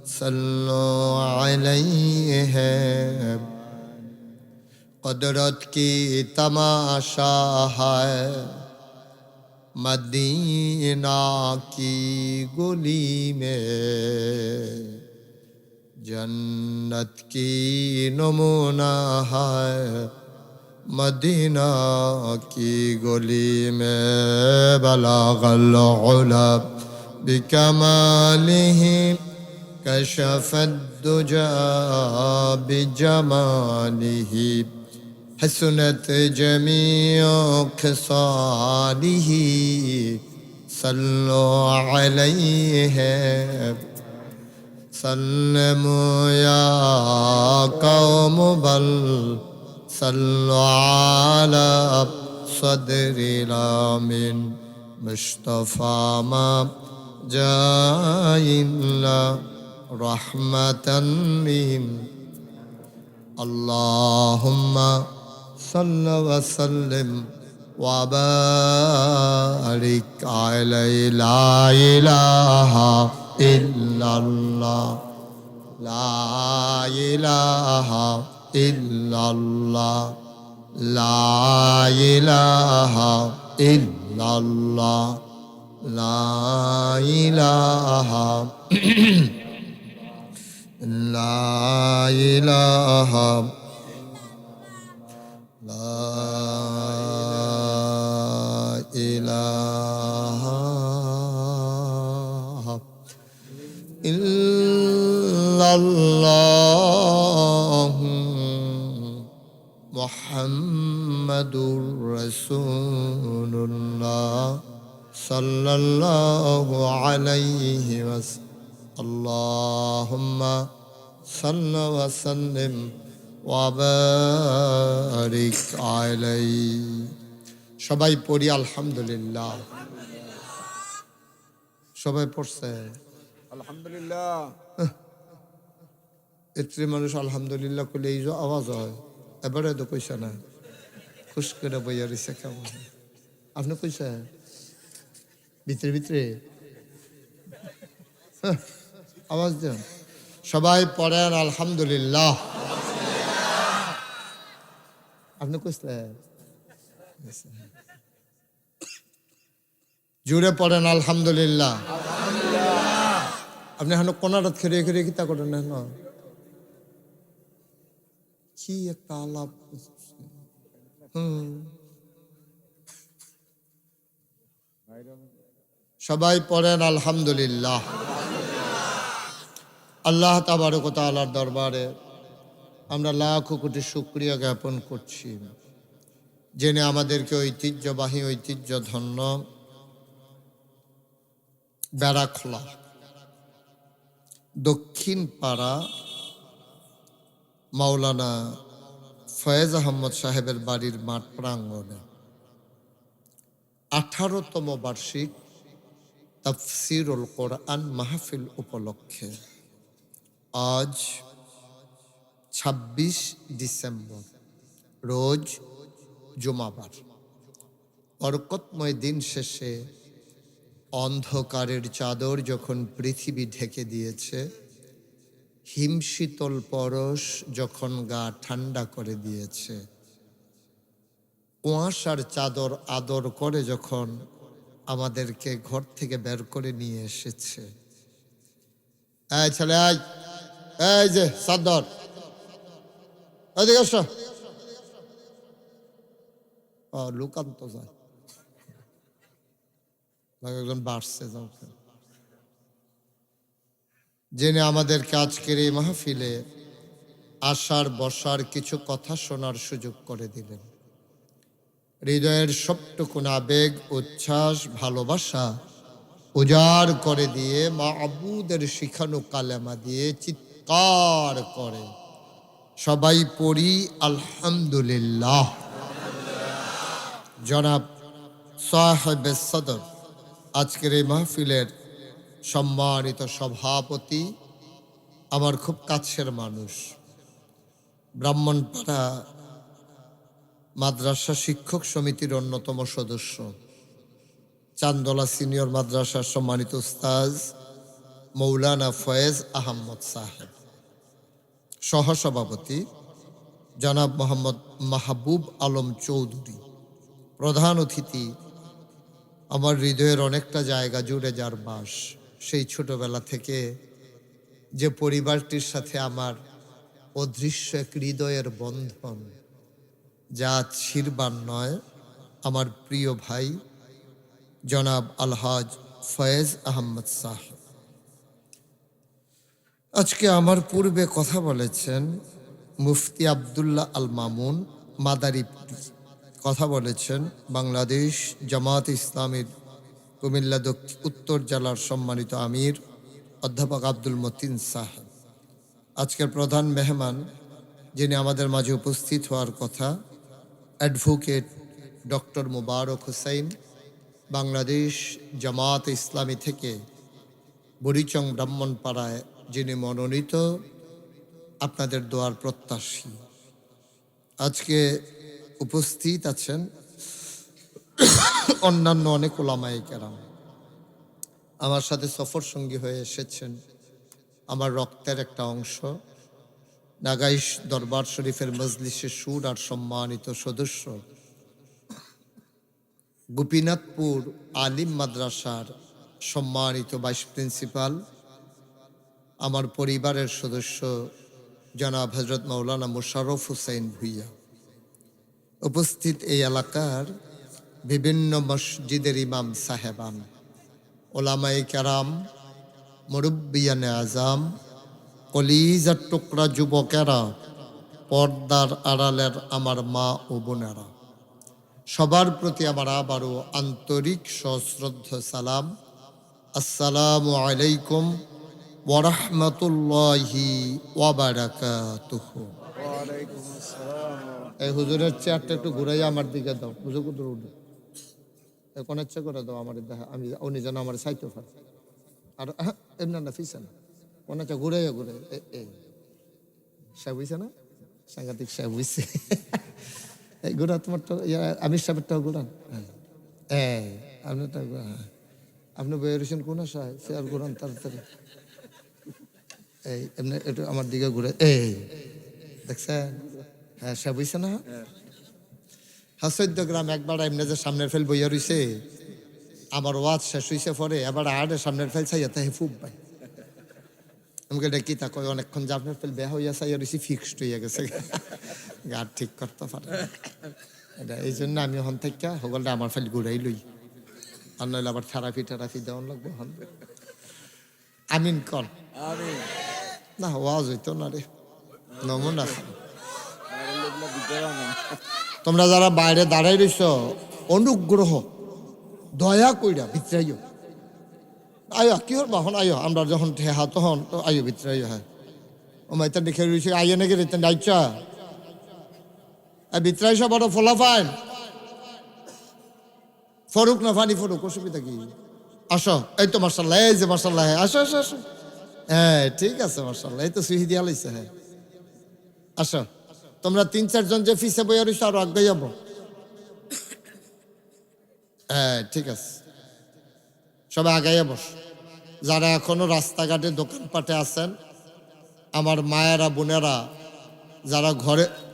صلوا علیہ قدرت کی تماشا ہے مدینہ کی گلی میں جنت کی نمونہ ہے مدینہ کی گلی میں بلغ العلا بکمالہ كشف الدجى بجماله حسنت جميع خصاله صلوا عليه سلموا يا قوم بل صلوا على صدر الامين مصطفى ما جاء إلا رحمة اللهم صل وسلم وبارك عليه لا إله إلا الله لا إله إلا الله لا إله إلا الله لا إله لا إله لا إله إلا الله محمد رسول الله صلى الله عليه وسلم اللهم صل وسلم وبارك عليه সবাই পড়ি আলহামদুলিল্লাহ সবাই পড়ছে আলহামদুলিল্লাহ এত্রি মানুষ আলহামদুলিল্লাহ কইলে এই যে আওয়াজ হয় এবারে তো কইছে না খুশ করে বইয়া রয়েছে কেমন। আপনি কইছে ভিতরে ভিতরে আওয়াজ দেন। সবাই পড়েন আলহামদুলিল্লাহ। আপনি কইছিলেন জুড়ে পড়েন আলহামদুলিল্লাহ। আপনি এখন কোনারত খেয়ে খেয়ে কিতা করেন না কি একটা আলাপ। সবাই পড়েন আলহামদুলিল্লাহ। আল্লাহ তাবারক ওয়া তাআলার দরবারে আমরা লাখ কোটি শুকরিয়া জ্ঞাপন করছি, জেনে আমাদেরকে ঐতিহ্যবাহী ঐতিহ্য ধন্য বেড়াখোলা দক্ষিণ পাড়া মাওলানা ফয়েজ আহমদ সাহেবের বাড়ির মাঠ প্রাঙ্গণে 18তম বার্ষিক তাফসীরুল কোরআন মাহফিল উপলক্ষে আজ 26 ডিসেম্বর রোজ জুমাবার বরকতময় দিন শেষে অন্ধকারের চাদর যখন পৃথিবী ঢেকে দিয়েছে, হিমশীতল পরশ যখন গা ঠান্ডা করে দিয়েছে, কুয়াশার চাদর আদর করে যখন আমাদেরকে ঘর থেকে বের করে নিয়ে এসেছে। এই ছেলে এই যে চাদর এদিকে আসো। লুকান্ত যায় একজন বাড়ছে যাও। জেনে আমাদেরকে আজকের এই মাহফিলে আসার বসার কিছু কথা শোনার সুযোগ করে দিলেন। হৃদয়ের সবটুকুন আবেগ উচ্ছ্বাস ভালোবাসা উজাড় করে দিয়ে মাবুদের শিখানো কালেমা দিয়ে চিৎকার করে সবাই পড়ি আলহামদুলিল্লাহ। জনাব সাহেবে সদর আজকের এই মাহফিলের সম্মানিত সভাপতি, আমার খুব কাছের মানুষ, ব্রাহ্মণপাড়া মাদ্রাসা শিক্ষক সমিতির অন্যতম সদস্য, চান্দলা সিনিয়র মাদ্রাসার সম্মানিত উস্তাজ মৌলানা ফয়েজ আহমদ সাহেব, সহসভাপতি জনাব মোহাম্মদ মাহবুব আলম চৌধুরী, প্রধান অতিথি আমার হৃদয়ের অনেকটা জায়গা জুড়ে যার বাস, সেই ছোটবেলা থেকে যে পরিবারটির সাথে আমার অদৃশ্য এক হৃদয়ের বন্ধন যা ছিরবার নয়, আমার প্রিয় ভাই জনাব আলহাজ ফয়েজ আহমদ সাহেব। আজকে আমার পূর্বে কথা বলেছেন মুফতি আবদুল্লাহ আল মামুন মাদারীপুরি, কথা বলেছেন বাংলাদেশ জামাত ইসলামীর কুমিল্লা উত্তর জেলার সম্মানিত আমির অধ্যাপক আব্দুল মতিন সাহেব। আজকের প্রধান মেহমান যিনি আমাদের মাঝে উপস্থিত হওয়ার কথা, অ্যাডভোকেট ডক্টর মুবারক হুসাইন, বাংলাদেশ জামাত ইসলামী থেকে বুড়িচং ব্রাহ্মণপাড়ায় যিনি মনোনীত, আপনাদের দোয়ার প্রত্যাশী। আজকে উপস্থিত আছেন অন্যান্য অনেক ওলামায়ে কেরাম, আমার সাথে সফর সঙ্গী হয়ে এসেছেন আমার রক্তের একটা অংশ, নাগাইশ দরবার শরীফের মজলিসে সুর আর সম্মানিত সদস্য, গোপীনাথপুর আলিম মাদ্রাসার সম্মানিত ভাইস প্রিন্সিপাল, আমার পরিবারের সদস্য জনাব হজরত মাওলানা মোশাররফ হুসাইন ভুইয়া, উপস্থিত এই এলাকার বিভিন্ন মসজিদের ইমাম সাহেবান, ওলামায়ে কেরাম, মুরব্বিয়ানে আজাম, কলিজার টুকরা যুবকেরা, পর্দার আড়ালের আমার মা ও বোনেরা, সবার প্রতি আমার আবারও আন্তরিক সশ্রদ্ধ সালাম। আসসালামু আলাইকুম ওয়া রাহমাতুল্লাহি ওয়া বারাকাতুহু। এই হুজুরের চেয়ারটা একটু ঘুরাই আমার দিকে দাও, হুজুর কুদুর উঠে কোন ইচ্ছা করে দাও আমার দেখা, আমি উনি যেন আমার সাইতে পারে। আর এমনি না ফিসে না, কোন ইচ্ছা ঘুরে ঘুরে সে বুঝছে না, সাংঘাতিক সে বুঝছে। এই গোড়া তোমার তো আমির সাহেবেরটাও গোড়ান হ্যাঁ আপনারটা হ্যাঁ আপনি বইয়ের রয়েছেন কোন আশায় সে আর গোড়ান তাড়াতাড়ি এই এমনি একটু আমার দিকে ঘুরে এই দেখছেন হ্যাঁ সে বুঝছে না হ্যাঁ 14 গ্রাম একবার এমনি যে সামনের ফেল বইয়া রয়েছে আমার ওয়াজ শেষ হয়েছে পরে এবার আড়ে সামনের ফেল চাইয়া তাই ফুব ভাই আমাকে ডেকি তা কই অনেকক্ষণ যে আপনার ফেল বেহা হইয়া চাইয়া রয়েছি ফিক্সড হইয়া গেছে গা ঠিক করতে পারে এটা এই জন্য আমি হন থেকে সকলটা আমার ফেল ঘুরাই লই আর নইলে আবার থেরাপি দেওয়ান লাগবে হন আমিন কর আমিন না ওয়াজ হইতো না রে নমুনা তোমরা যারা বাইরে দাঁড়াই রইছ অনুগ্রহ দয়া কইরা ভিতরাইও আয়ো কি হর বাহন আয়ো আমরা যখন ঠেহা তখন তো আয়ো ভিতরাইও হ্যাঁ ও মাইতা দেখে রয়েছে আইয়ে নাকি রেতেন ডাইচা ভিতরাইছ বড় ফলাফাইন ফরুক না ফানি ফরুক অসুবিধা কি আসো এই তো মার্শাল্লাহ এই যে মার্শাল্লাহ আসো আসো আসো হ্যাঁ ঠিক আছে মার্শাল্লাহ এই তো সুহি দিয়া লাইছে হ্যাঁ আসো তোমরা 3-4 জন যে ফিসে বইয়া রইছো আরো আগে যাবো হ্যাঁ ঠিক আছে সবাই আগাইয়া বস যারা এখনো রাস্তাঘাটে দোকানপাটে আছেন আমার মায়েরা বোনেরা যারা ঘরে